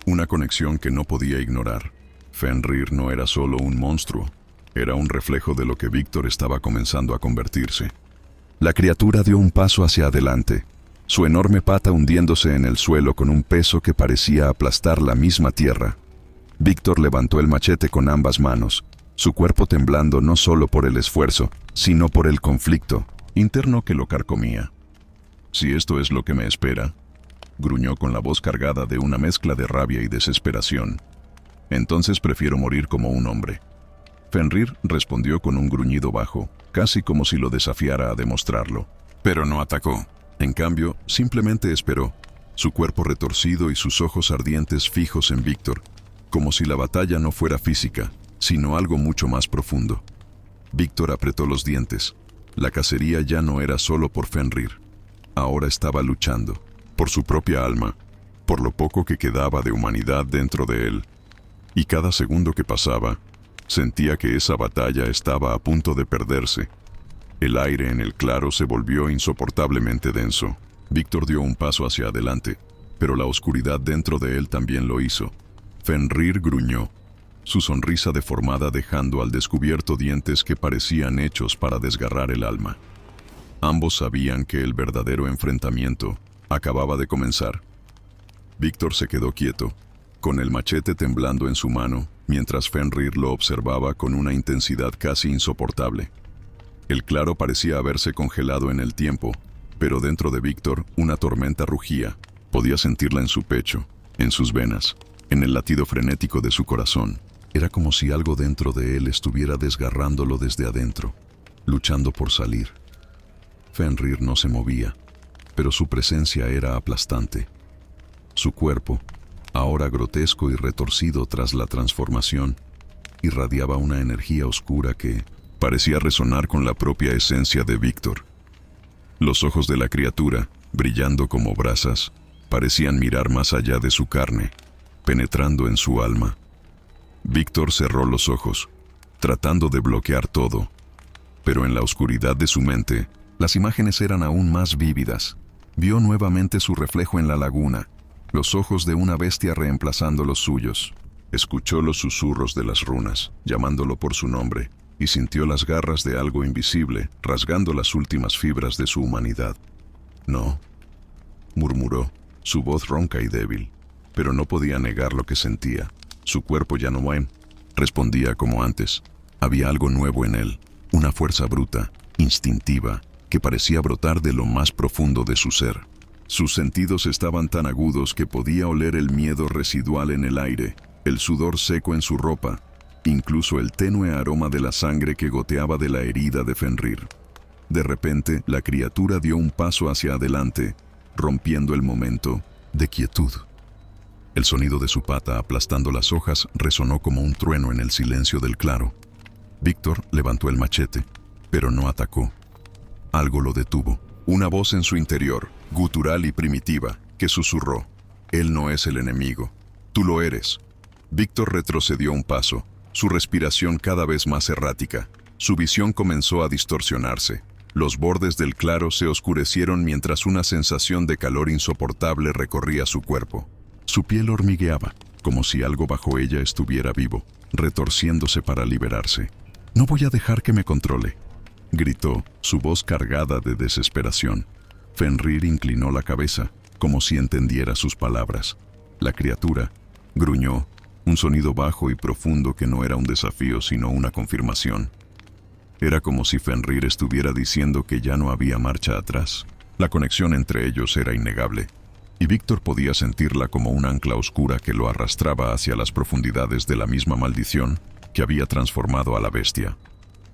una conexión que no podía ignorar. Fenrir no era solo un monstruo, era un reflejo de lo que Víctor estaba comenzando a convertirse. La criatura dio un paso hacia adelante, su enorme pata hundiéndose en el suelo con un peso que parecía aplastar la misma tierra. Víctor levantó el machete con ambas manos, su cuerpo temblando no solo por el esfuerzo, sino por el conflicto interno que lo carcomía. «Si esto es lo que me espera», gruñó con la voz cargada de una mezcla de rabia y desesperación, «entonces prefiero morir como un hombre». Fenrir respondió con un gruñido bajo, casi como si lo desafiara a demostrarlo. Pero no atacó. En cambio, simplemente esperó, su cuerpo retorcido y sus ojos ardientes fijos en Víctor, como si la batalla no fuera física, sino algo mucho más profundo. Víctor apretó los dientes. La cacería ya no era solo por Fenrir. Ahora estaba luchando, por su propia alma, por lo poco que quedaba de humanidad dentro de él. Y cada segundo que pasaba, sentía que esa batalla estaba a punto de perderse. El aire en el claro se volvió insoportablemente denso. Víctor dio un paso hacia adelante, pero la oscuridad dentro de él también lo hizo. Fenrir gruñó, su sonrisa deformada dejando al descubierto dientes que parecían hechos para desgarrar el alma. Ambos sabían que el verdadero enfrentamiento acababa de comenzar. Víctor se quedó quieto, con el machete temblando en su mano, mientras Fenrir lo observaba con una intensidad casi insoportable. El claro parecía haberse congelado en el tiempo, Pero dentro de Víctor, una tormenta rugía. Podía sentirla en su pecho, en sus venas, en el latido frenético de su corazón. Era como si algo dentro de él estuviera desgarrándolo desde adentro, luchando por salir. Fenrir no se movía, pero su presencia era aplastante. Su cuerpo, ahora grotesco y retorcido tras la transformación, irradiaba una energía oscura que parecía resonar con la propia esencia de Víctor. Los ojos de la criatura, brillando como brasas, parecían mirar más allá de su carne, penetrando en su alma. Víctor cerró los ojos, tratando de bloquear todo, pero en la oscuridad de su mente, las imágenes eran aún más vívidas. Vio nuevamente su reflejo en la laguna, los ojos de una bestia reemplazando los suyos. Escuchó los susurros de las runas, llamándolo por su nombre, y sintió las garras de algo invisible, rasgando las últimas fibras de su humanidad. No, murmuró, su voz ronca y débil, pero no podía negar lo que sentía. Su cuerpo ya no respondía como antes. Había algo nuevo en él, una fuerza bruta, instintiva, que parecía brotar de lo más profundo de su ser. Sus sentidos estaban tan agudos que podía oler el miedo residual en el aire, el sudor seco en su ropa, incluso el tenue aroma de la sangre que goteaba de la herida de Fenrir. De repente, la criatura dio un paso hacia adelante, rompiendo el momento de quietud. El sonido de su pata aplastando las hojas resonó como un trueno en el silencio del claro. Víctor levantó el machete, pero no atacó. Algo lo detuvo. Una voz en su interior, gutural y primitiva, que susurró: «Él no es el enemigo, tú lo eres». Víctor retrocedió un paso, su respiración cada vez más errática. Su visión comenzó a distorsionarse. Los bordes del claro se oscurecieron mientras una sensación de calor insoportable recorría su cuerpo. Su piel hormigueaba, como si algo bajo ella estuviera vivo, retorciéndose para liberarse. «No voy a dejar que me controle», gritó, su voz cargada de desesperación. Fenrir inclinó la cabeza, como si entendiera sus palabras. La criatura gruñó, un sonido bajo y profundo que no era un desafío sino una confirmación. Era como si Fenrir estuviera diciendo que ya no había marcha atrás. La conexión entre ellos era innegable, y Víctor podía sentirla como un ancla oscura que lo arrastraba hacia las profundidades de la misma maldición que había transformado a la bestia.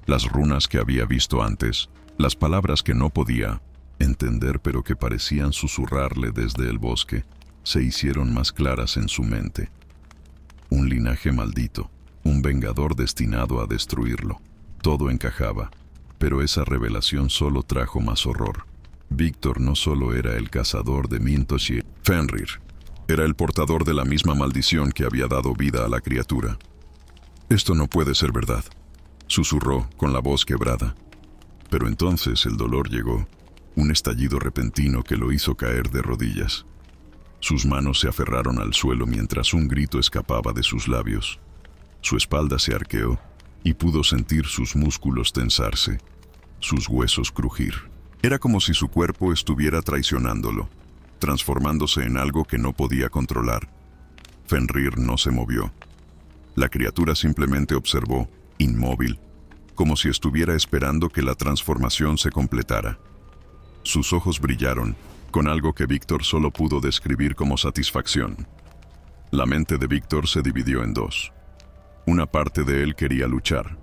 Las runas que había visto antes, las palabras que no podía entender pero que parecían susurrarle desde el bosque, se hicieron más claras en su mente. Un linaje maldito, un vengador destinado a destruirlo. Todo encajaba, pero esa revelación solo trajo más horror. Víctor no solo era el cazador de Mintoshi, Fenrir era el portador de la misma maldición que había dado vida a la criatura. «Esto no puede ser verdad», susurró con la voz quebrada. Pero entonces el dolor llegó, un estallido repentino que lo hizo caer de rodillas. Sus manos se aferraron al suelo mientras un grito escapaba de sus labios. Su espalda se arqueó y pudo sentir sus músculos tensarse, sus huesos crujir. Era como si su cuerpo estuviera traicionándolo, transformándose en algo que no podía controlar. Fenrir no se movió. La criatura simplemente observó, inmóvil, como si estuviera esperando que la transformación se completara. Sus ojos brillaron, con algo que Víctor solo pudo describir como satisfacción. La mente de Víctor se dividió en dos. Una parte de él quería luchar,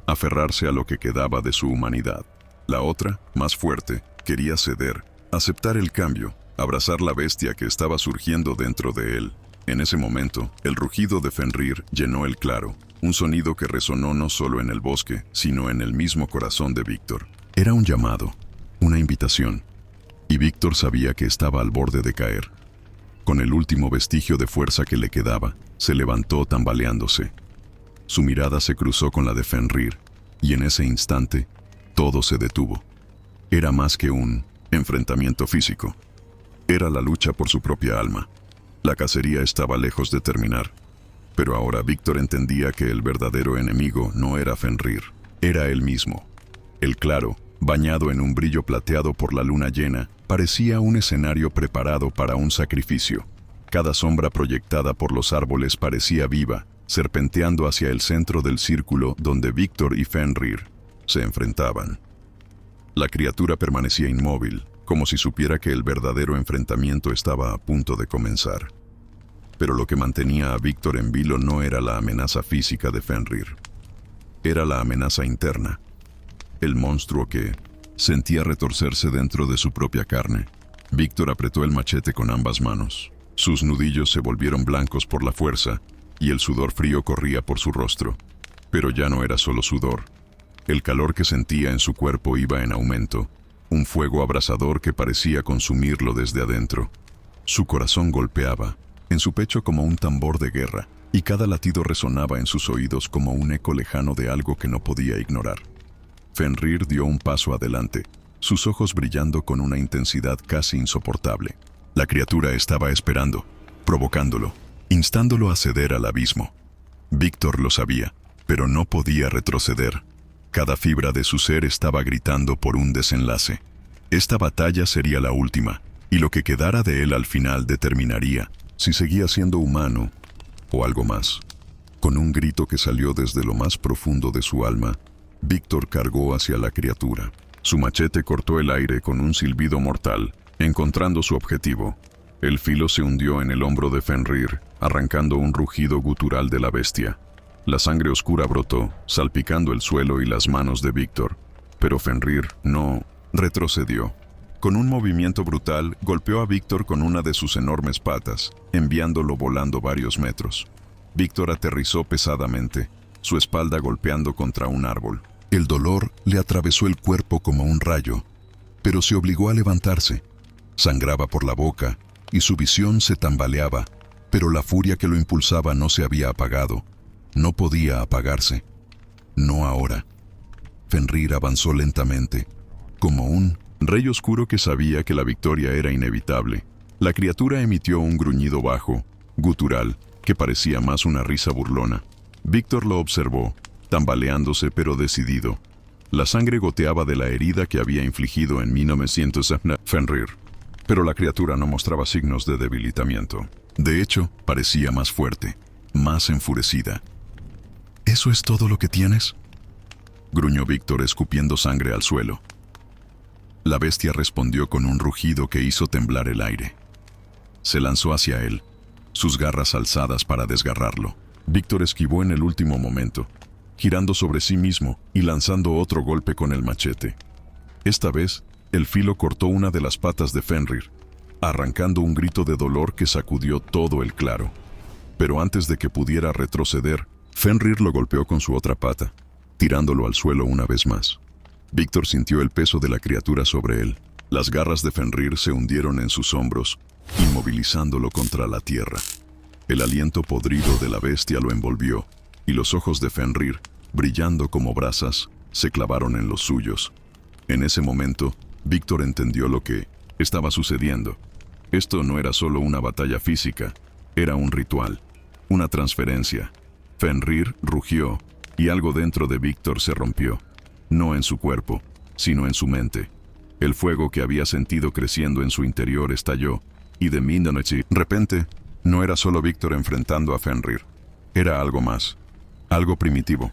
aferrarse a lo que quedaba de su humanidad. La otra, más fuerte, quería ceder, aceptar el cambio, abrazar la bestia que estaba surgiendo dentro de él. En ese momento, el rugido de Fenrir llenó el claro, un sonido que resonó no solo en el bosque, sino en el mismo corazón de Víctor. Era un llamado, una invitación, y Víctor sabía que estaba al borde de caer. Con el último vestigio de fuerza que le quedaba, se levantó tambaleándose. Su mirada se cruzó con la de Fenrir, y en ese instante, todo se detuvo. Era más que un enfrentamiento físico. Era la lucha por su propia alma. La cacería estaba lejos de terminar, pero ahora Víctor entendía que el verdadero enemigo no era Fenrir, era él mismo. El claro, bañado en un brillo plateado por la luna llena, parecía un escenario preparado para un sacrificio. Cada sombra proyectada por los árboles parecía viva, serpenteando hacia el centro del círculo donde Víctor y Fenrir se enfrentaban. La criatura permanecía inmóvil, como si supiera que el verdadero enfrentamiento estaba a punto de comenzar. Pero lo que mantenía a Víctor en vilo no era la amenaza física de Fenrir. Era la amenaza interna. El monstruo que sentía retorcerse dentro de su propia carne. Víctor apretó el machete con ambas manos. Sus nudillos se volvieron blancos por la fuerza y el sudor frío corría por su rostro. Pero ya no era solo sudor. El calor que sentía en su cuerpo iba en aumento, un fuego abrasador que parecía consumirlo desde adentro. Su corazón golpeaba en su pecho como un tambor de guerra, y cada latido resonaba en sus oídos como un eco lejano de algo que no podía ignorar. Fenrir dio un paso adelante, sus ojos brillando con una intensidad casi insoportable. La criatura estaba esperando, provocándolo, instándolo a ceder al abismo. Víctor lo sabía, pero no podía retroceder. Cada fibra de su ser estaba gritando por un desenlace. Esta batalla sería la última, y lo que quedara de él al final determinaría si seguía siendo humano o algo más. Con un grito que salió desde lo más profundo de su alma, Víctor cargó hacia la criatura. Su machete cortó el aire con un silbido mortal, encontrando su objetivo. El filo se hundió en el hombro de Fenrir, arrancando un rugido gutural de la bestia. La sangre oscura brotó, salpicando el suelo y las manos de Víctor, pero Fenrir no retrocedió. Con un movimiento brutal, golpeó a Víctor con una de sus enormes patas, enviándolo volando varios metros. Víctor aterrizó pesadamente, su espalda golpeando contra un árbol. El dolor le atravesó el cuerpo como un rayo, pero se obligó a levantarse. Sangraba por la boca y su visión se tambaleaba, pero la furia que lo impulsaba no se había apagado. No podía apagarse. No ahora. Fenrir avanzó lentamente, como un rey oscuro que sabía que la victoria era inevitable. La criatura emitió un gruñido bajo, gutural, que parecía más una risa burlona. Víctor lo observó, tambaleándose pero decidido. La sangre goteaba de la herida que había infligido en 1900 Fenrir, pero la criatura no mostraba signos de debilitamiento. De hecho, parecía más fuerte, más enfurecida. ¿Eso es todo lo que tienes?, gruñó Víctor escupiendo sangre al suelo. La bestia respondió con un rugido que hizo temblar el aire. Se lanzó hacia él, sus garras alzadas para desgarrarlo. Víctor esquivó en el último momento, girando sobre sí mismo y lanzando otro golpe con el machete. Esta vez, el filo cortó una de las patas de Fenrir, arrancando un grito de dolor que sacudió todo el claro. Pero antes de que pudiera retroceder, Fenrir lo golpeó con su otra pata, tirándolo al suelo una vez más. Víctor sintió el peso de la criatura sobre él. Las garras de Fenrir se hundieron en sus hombros, inmovilizándolo contra la tierra. El aliento podrido de la bestia lo envolvió, y los ojos de Fenrir, brillando como brasas, se clavaron en los suyos. En ese momento, Víctor entendió lo que estaba sucediendo. Esto no era solo una batalla física, era un ritual, una transferencia. Fenrir rugió, y algo dentro de Víctor se rompió. No en su cuerpo, sino en su mente. El fuego que había sentido creciendo en su interior estalló, y de repente, no era solo Víctor enfrentando a Fenrir. Era algo más, algo primitivo,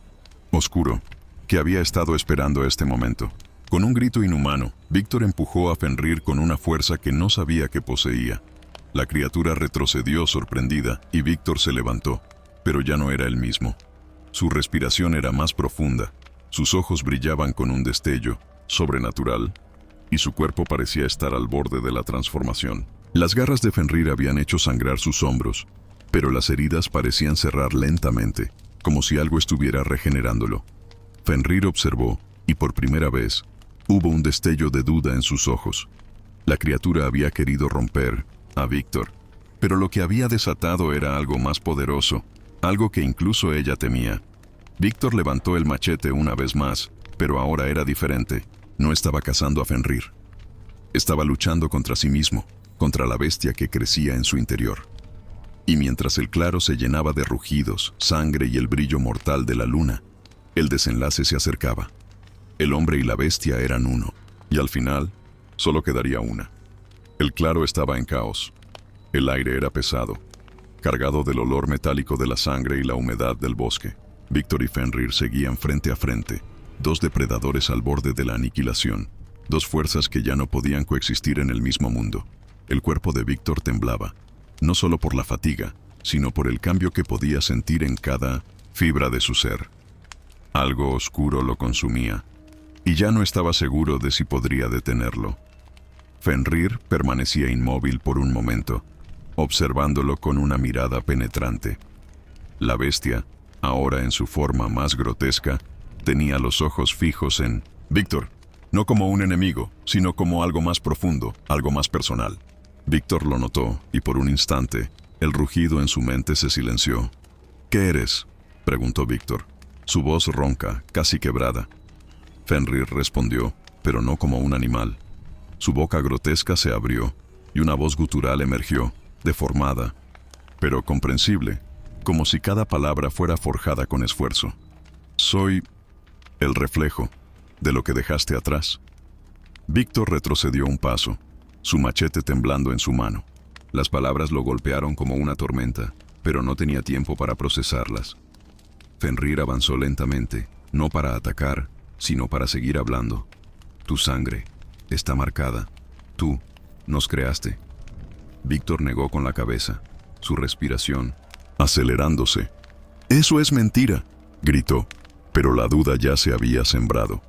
oscuro, que había estado esperando este momento. Con un grito inhumano, Víctor empujó a Fenrir con una fuerza que no sabía que poseía. La criatura retrocedió sorprendida, y Víctor se levantó, pero ya no era el mismo. Su respiración era más profunda. Sus ojos brillaban con un destello sobrenatural, y su cuerpo parecía estar al borde de la transformación. Las garras de Fenrir habían hecho sangrar sus hombros, pero las heridas parecían cerrar lentamente, como si algo estuviera regenerándolo. Fenrir observó, y por primera vez, hubo un destello de duda en sus ojos. La criatura había querido romper a Víctor, pero lo que había desatado era algo más poderoso, algo que incluso ella temía. Víctor levantó el machete una vez más, pero ahora era diferente. No estaba cazando a Fenrir. Estaba luchando contra sí mismo, contra la bestia que crecía en su interior. Y mientras el claro se llenaba de rugidos, sangre y el brillo mortal de la luna, el desenlace se acercaba. El hombre y la bestia eran uno, y al final, solo quedaría una. El claro estaba en caos. El aire era pesado, cargado del olor metálico de la sangre y la humedad del bosque. Víctor y Fenrir seguían frente a frente, dos depredadores al borde de la aniquilación. Dos fuerzas que ya no podían coexistir en el mismo mundo. El cuerpo de Víctor temblaba, no solo por la fatiga, sino por el cambio que podía sentir en cada fibra de su ser. Algo oscuro lo consumía, y ya no estaba seguro de si podría detenerlo. Fenrir permanecía inmóvil por un momento, observándolo con una mirada penetrante. La bestia, ahora en su forma más grotesca, tenía los ojos fijos en Víctor, no como un enemigo, sino como algo más profundo, algo más personal. Víctor lo notó, y por un instante, el rugido en su mente se silenció. ¿Qué eres?, preguntó Víctor, su voz ronca, casi quebrada. Fenrir respondió, pero no como un animal. Su boca grotesca se abrió, y una voz gutural emergió, deformada, pero comprensible, como si cada palabra fuera forjada con esfuerzo. Soy el reflejo de lo que dejaste atrás. Víctor retrocedió un paso, su machete temblando en su mano. Las palabras lo golpearon como una tormenta, pero no tenía tiempo para procesarlas. Fenrir avanzó lentamente, no para atacar, sino para seguir hablando. Tu sangre está marcada. Tú nos creaste. Víctor negó con la cabeza, su respiración acelerándose. Eso es mentira, gritó, pero la duda ya se había sembrado.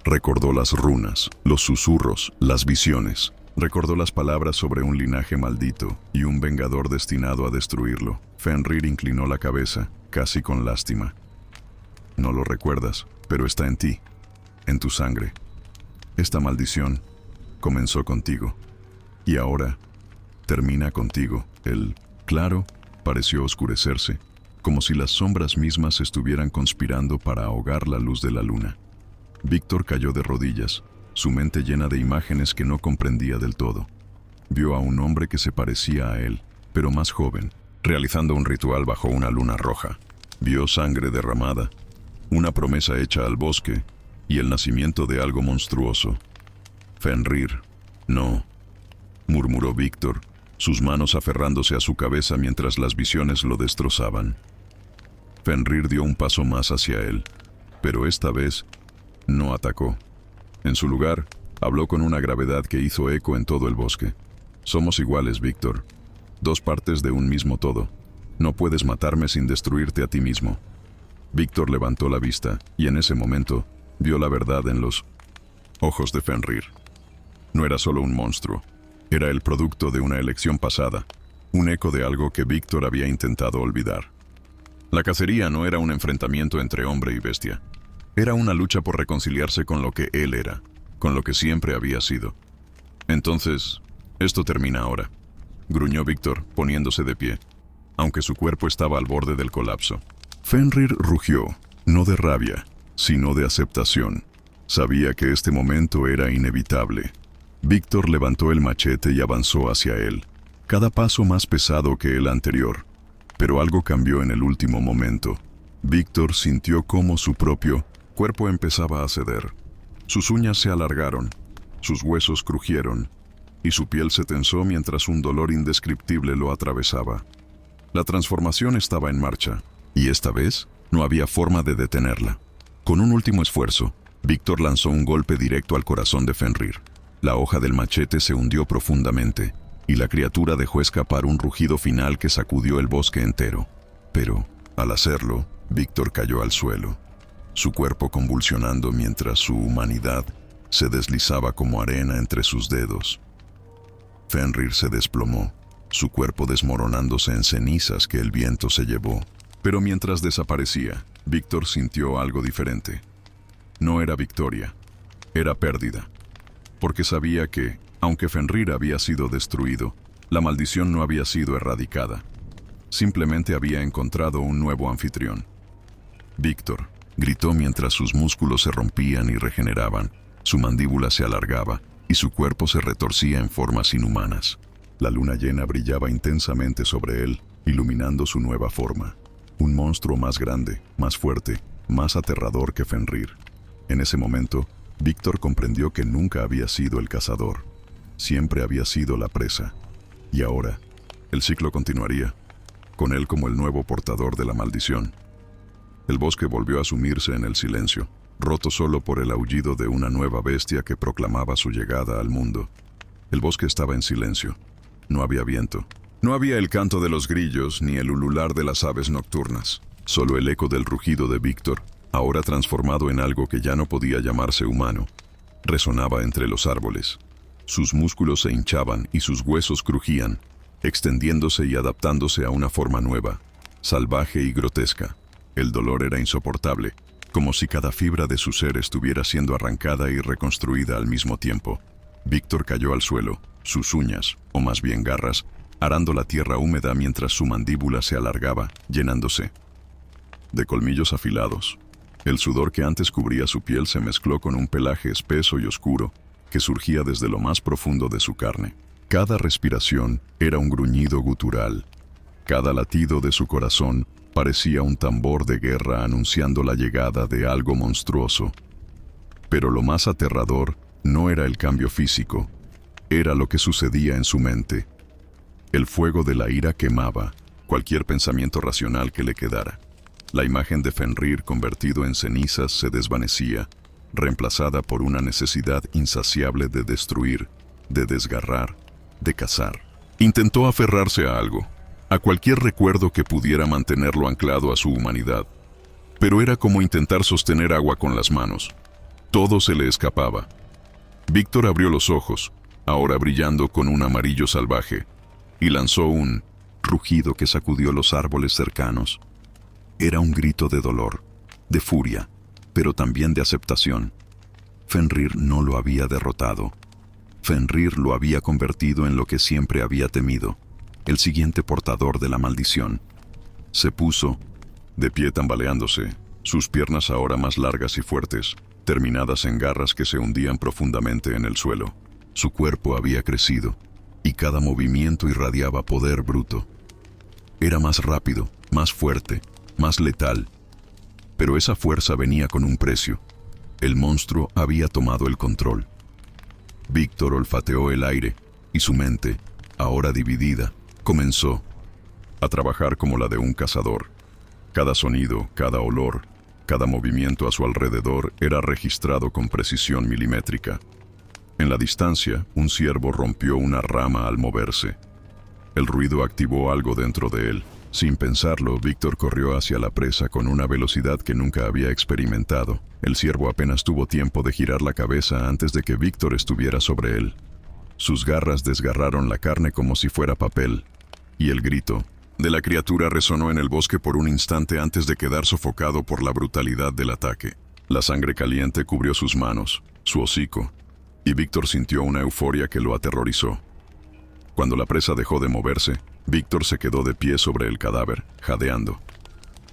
Recordó las runas, los susurros, las visiones. Recordó las palabras sobre un linaje maldito y un vengador destinado a destruirlo. Fenrir inclinó la cabeza, casi con lástima. No lo recuerdas, pero está en ti, en tu sangre. Esta maldición comenzó contigo, y ahora termina contigo. El claro pareció oscurecerse, como si las sombras mismas estuvieran conspirando para ahogar la luz de la luna. Víctor cayó de rodillas, su mente llena de imágenes que no comprendía del todo. Vio a un hombre que se parecía a él, pero más joven, realizando un ritual bajo una luna roja. Vio sangre derramada, una promesa hecha al bosque y el nacimiento de algo monstruoso. Fenrir, no, murmuró Víctor, sus manos aferrándose a su cabeza mientras las visiones lo destrozaban. Fenrir dio un paso más hacia él, pero esta vez no atacó. En su lugar, habló con una gravedad que hizo eco en todo el bosque. Somos iguales, Víctor. Dos partes de un mismo todo. No puedes matarme sin destruirte a ti mismo. Víctor levantó la vista, y en ese momento, vio la verdad en los ojos de Fenrir. No era solo un monstruo. Era el producto de una elección pasada, un eco de algo que Víctor había intentado olvidar. La cacería no era un enfrentamiento entre hombre y bestia. Era una lucha por reconciliarse con lo que él era, con lo que siempre había sido. Entonces, esto termina ahora, gruñó Víctor, poniéndose de pie, aunque su cuerpo estaba al borde del colapso. Fenrir rugió, no de rabia, sino de aceptación. Sabía que este momento era inevitable. Víctor levantó el machete y avanzó hacia él, cada paso más pesado que el anterior. Pero algo cambió en el último momento. Víctor sintió cómo su propio cuerpo empezaba a ceder. Sus uñas se alargaron, sus huesos crujieron, y su piel se tensó mientras un dolor indescriptible lo atravesaba. La transformación estaba en marcha, y esta vez no había forma de detenerla. Con un último esfuerzo, Víctor lanzó un golpe directo al corazón de Fenrir. La hoja del machete se hundió profundamente, y la criatura dejó escapar un rugido final que sacudió el bosque entero. Pero, al hacerlo, Víctor cayó al suelo, su cuerpo convulsionando mientras su humanidad se deslizaba como arena entre sus dedos. Fenrir se desplomó, su cuerpo desmoronándose en cenizas que el viento se llevó. Pero mientras desaparecía, Víctor sintió algo diferente. No era victoria, era pérdida. Porque sabía que, aunque Fenrir había sido destruido, la maldición no había sido erradicada. Simplemente había encontrado un nuevo anfitrión. Víctor gritó mientras sus músculos se rompían y regeneraban, su mandíbula se alargaba y su cuerpo se retorcía en formas inhumanas. La luna llena brillaba intensamente sobre él, iluminando su nueva forma. Un monstruo más grande, más fuerte, más aterrador que Fenrir. En ese momento, Víctor comprendió que nunca había sido el cazador. Siempre había sido la presa. Y ahora, el ciclo continuaría, con él como el nuevo portador de la maldición. El bosque volvió a sumirse en el silencio. roto solo por el aullido de una nueva bestia que proclamaba su llegada al mundo. El bosque estaba en silencio. No había viento. No había el canto de los grillos ni el ulular de las aves nocturnas. Solo el eco del rugido de Víctor, ahora transformado en algo que ya no podía llamarse humano, resonaba entre los árboles. Sus músculos se hinchaban y sus huesos crujían, extendiéndose y adaptándose a una forma nueva, salvaje y grotesca. El dolor era insoportable, como si cada fibra de su ser estuviera siendo arrancada y reconstruida al mismo tiempo. Víctor cayó al suelo, sus uñas, o más bien garras, arando la tierra húmeda mientras su mandíbula se alargaba, llenándose de colmillos afilados. El sudor que antes cubría su piel se mezcló con un pelaje espeso y oscuro que surgía desde lo más profundo de su carne. Cada respiración era un gruñido gutural. Cada latido de su corazón parecía un tambor de guerra anunciando la llegada de algo monstruoso. Pero lo más aterrador no era el cambio físico, era lo que sucedía en su mente. El fuego de la ira quemaba cualquier pensamiento racional que le quedara. La imagen de Fenrir convertido en cenizas se desvanecía, reemplazada por una necesidad insaciable de destruir, de desgarrar, de cazar. Intentó aferrarse a algo, a cualquier recuerdo que pudiera mantenerlo anclado a su humanidad. Pero era como intentar sostener agua con las manos. Todo se le escapaba. Víctor abrió los ojos, ahora brillando con un amarillo salvaje, y lanzó un rugido que sacudió los árboles cercanos. Era un grito de dolor, de furia, pero también de aceptación. Fenrir no lo había derrotado. Fenrir lo había convertido en lo que siempre había temido, el siguiente portador de la maldición. Se puso, de pie tambaleándose, sus piernas ahora más largas y fuertes, terminadas en garras que se hundían profundamente en el suelo. Su cuerpo había crecido, y cada movimiento irradiaba poder bruto. Era más rápido, más fuerte, más letal. Pero esa fuerza venía con un precio. El monstruo había tomado el control. Víctor olfateó el aire, y su mente, ahora dividida, comenzó a trabajar como la de un cazador. Cada sonido, cada olor, cada movimiento a su alrededor era registrado con precisión milimétrica. En la distancia, un ciervo rompió una rama al moverse. El ruido activó algo dentro de él. Sin pensarlo, Víctor corrió hacia la presa con una velocidad que nunca había experimentado. El ciervo apenas tuvo tiempo de girar la cabeza antes de que Víctor estuviera sobre él. Sus garras desgarraron la carne como si fuera papel, y el grito de la criatura resonó en el bosque por un instante antes de quedar sofocado por la brutalidad del ataque. La sangre caliente cubrió sus manos, su hocico, y Víctor sintió una euforia que lo aterrorizó. Cuando la presa dejó de moverse, Víctor se quedó de pie sobre el cadáver, jadeando.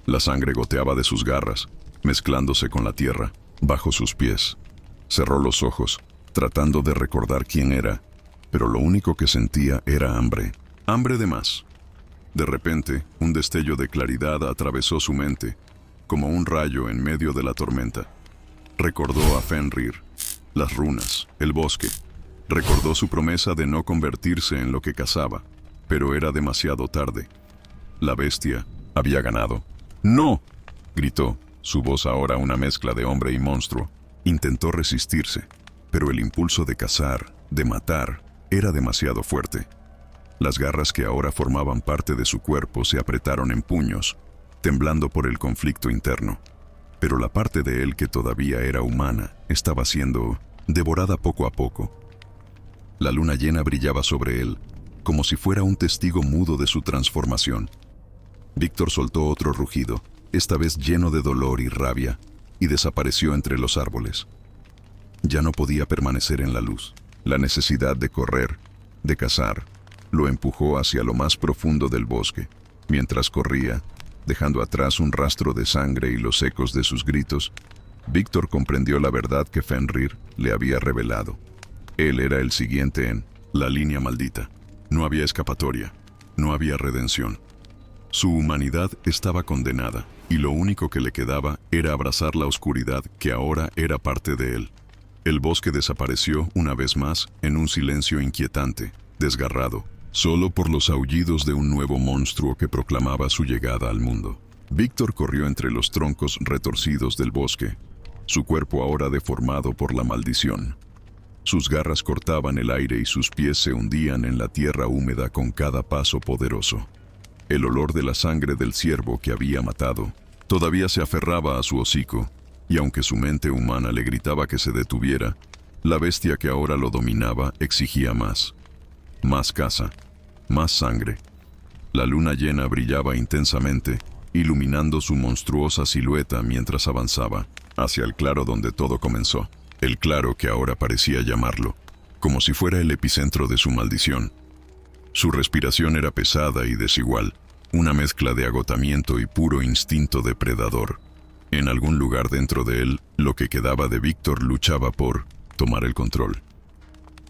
La sangre goteaba de sus garras, mezclándose con la tierra, bajo sus pies. Cerró los ojos, tratando de recordar quién era, pero lo único que sentía era hambre. Hambre de más. De repente, un destello de claridad atravesó su mente, como un rayo en medio de la tormenta. Recordó a Fenrir, las runas, el bosque. Recordó su promesa de no convertirse en lo que cazaba, pero era demasiado tarde. La bestia había ganado. ¡No!, gritó, su voz ahora una mezcla de hombre y monstruo. Intentó resistirse, pero el impulso de cazar, de matar, era demasiado fuerte. Las garras que ahora formaban parte de su cuerpo se apretaron en puños, temblando por el conflicto interno. Pero la parte de él que todavía era humana estaba siendo devorada poco a poco. La luna llena brillaba sobre él, como si fuera un testigo mudo de su transformación. Víctor soltó otro rugido, esta vez lleno de dolor y rabia, y desapareció entre los árboles. Ya no podía permanecer en la luz. La necesidad de correr, de cazar, lo empujó hacia lo más profundo del bosque. Mientras corría, dejando atrás un rastro de sangre y los ecos de sus gritos, Víctor comprendió la verdad que Fenrir le había revelado. Él era el siguiente en la línea maldita. No había escapatoria, no había redención. Su humanidad estaba condenada, y lo único que le quedaba era abrazar la oscuridad que ahora era parte de él. El bosque desapareció una vez más en un silencio inquietante, desgarrado, solo por los aullidos de un nuevo monstruo que proclamaba su llegada al mundo. Víctor corrió entre los troncos retorcidos del bosque, su cuerpo ahora deformado por la maldición. Sus garras cortaban el aire y sus pies se hundían en la tierra húmeda con cada paso poderoso. El olor de la sangre del ciervo que había matado todavía se aferraba a su hocico, y aunque su mente humana le gritaba que se detuviera, la bestia que ahora lo dominaba exigía más. Más caza, más sangre. La luna llena brillaba intensamente, iluminando su monstruosa silueta mientras avanzaba hacia el claro donde todo comenzó. El claro que ahora parecía llamarlo, como si fuera el epicentro de su maldición. Su respiración era pesada y desigual, una mezcla de agotamiento y puro instinto depredador. En algún lugar dentro de él, lo que quedaba de Víctor luchaba por tomar el control.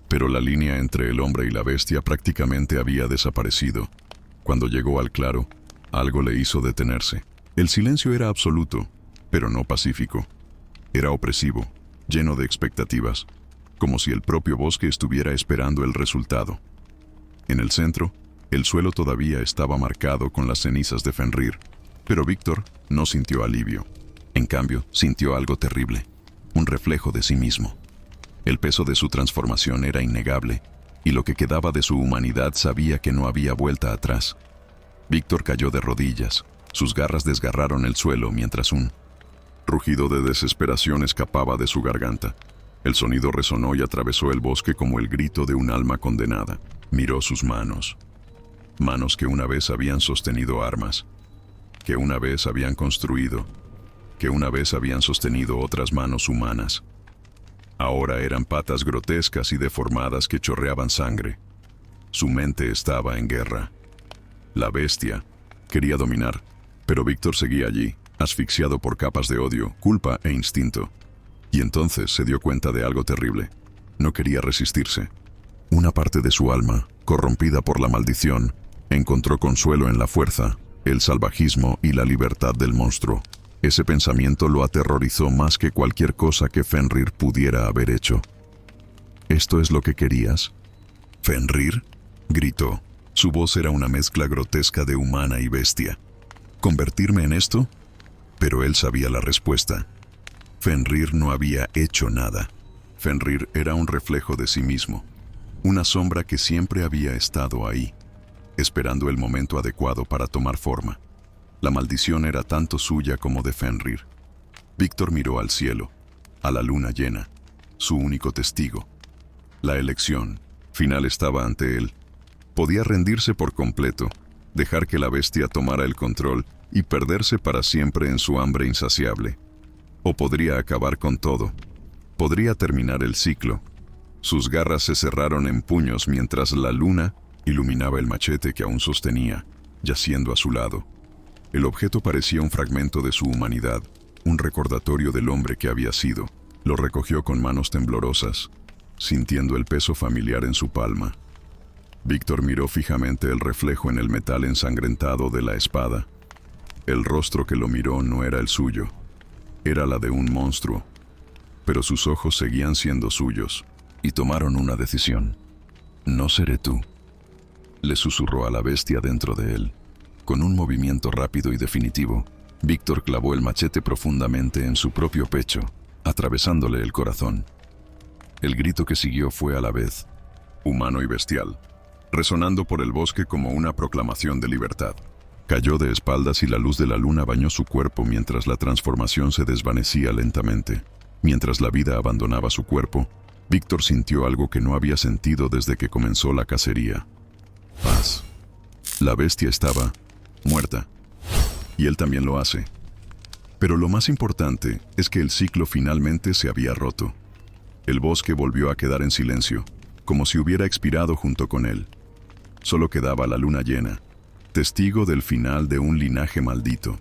Pero la línea entre el hombre y la bestia prácticamente había desaparecido. Cuando llegó al claro, algo le hizo detenerse. El silencio era absoluto, pero no pacífico. Era opresivo, lleno de expectativas, como si el propio bosque estuviera esperando el resultado. En el centro, el suelo todavía estaba marcado con las cenizas de Fenrir, pero Víctor no sintió alivio. En cambio, sintió algo terrible, un reflejo de sí mismo. El peso de su transformación era innegable, y lo que quedaba de su humanidad sabía que no había vuelta atrás. Víctor cayó de rodillas, sus garras desgarraron el suelo mientras un rugido de desesperación escapaba de su garganta. El sonido resonó y atravesó el bosque como el grito de un alma condenada. Miró sus manos. Manos que una vez habían sostenido armas, que una vez habían construido, que una vez habían sostenido otras manos humanas. Ahora eran patas grotescas y deformadas que chorreaban sangre. Su mente estaba en guerra. La bestia quería dominar, pero Víctor seguía allí, asfixiado por capas de odio, culpa e instinto. Y entonces se dio cuenta de algo terrible. No quería resistirse. Una parte de su alma, corrompida por la maldición, encontró consuelo en la fuerza, el salvajismo y la libertad del monstruo. Ese pensamiento lo aterrorizó más que cualquier cosa que Fenrir pudiera haber hecho. ¿Esto es lo que querías? ¿Fenrir?, gritó. Su voz era una mezcla grotesca de humana y bestia. ¿Convertirme en esto? Pero él sabía la respuesta. Fenrir no había hecho nada. Fenrir era un reflejo de sí mismo, una sombra que siempre había estado ahí, esperando el momento adecuado para tomar forma. La maldición era tanto suya como de Fenrir. Víctor miró al cielo, a la luna llena, su único testigo. La elección final estaba ante él. Podía rendirse por completo, dejar que la bestia tomara el control y perderse para siempre en su hambre insaciable. O podría acabar con todo. Podría terminar el ciclo. Sus garras se cerraron en puños mientras la luna iluminaba el machete que aún sostenía, yaciendo a su lado. El objeto parecía un fragmento de su humanidad, un recordatorio del hombre que había sido. Lo recogió con manos temblorosas, sintiendo el peso familiar en su palma. Víctor miró fijamente el reflejo en el metal ensangrentado de la espada. El rostro que lo miró no era el suyo, era la de un monstruo, pero sus ojos seguían siendo suyos, y tomaron una decisión. «No seré tú», le susurró a la bestia dentro de él. Con un movimiento rápido y definitivo, Víctor clavó el machete profundamente en su propio pecho, atravesándole el corazón. El grito que siguió fue a la vez humano y bestial, resonando por el bosque como una proclamación de libertad. Cayó de espaldas y la luz de la luna bañó su cuerpo mientras la transformación se desvanecía lentamente. Mientras la vida abandonaba su cuerpo, Víctor sintió algo que no había sentido desde que comenzó la cacería. Paz. La bestia estaba muerta, y él también lo hace. Pero lo más importante es que el ciclo finalmente se había roto. El bosque volvió a quedar en silencio, como si hubiera expirado junto con él. Solo quedaba la luna llena, testigo del final de un linaje maldito.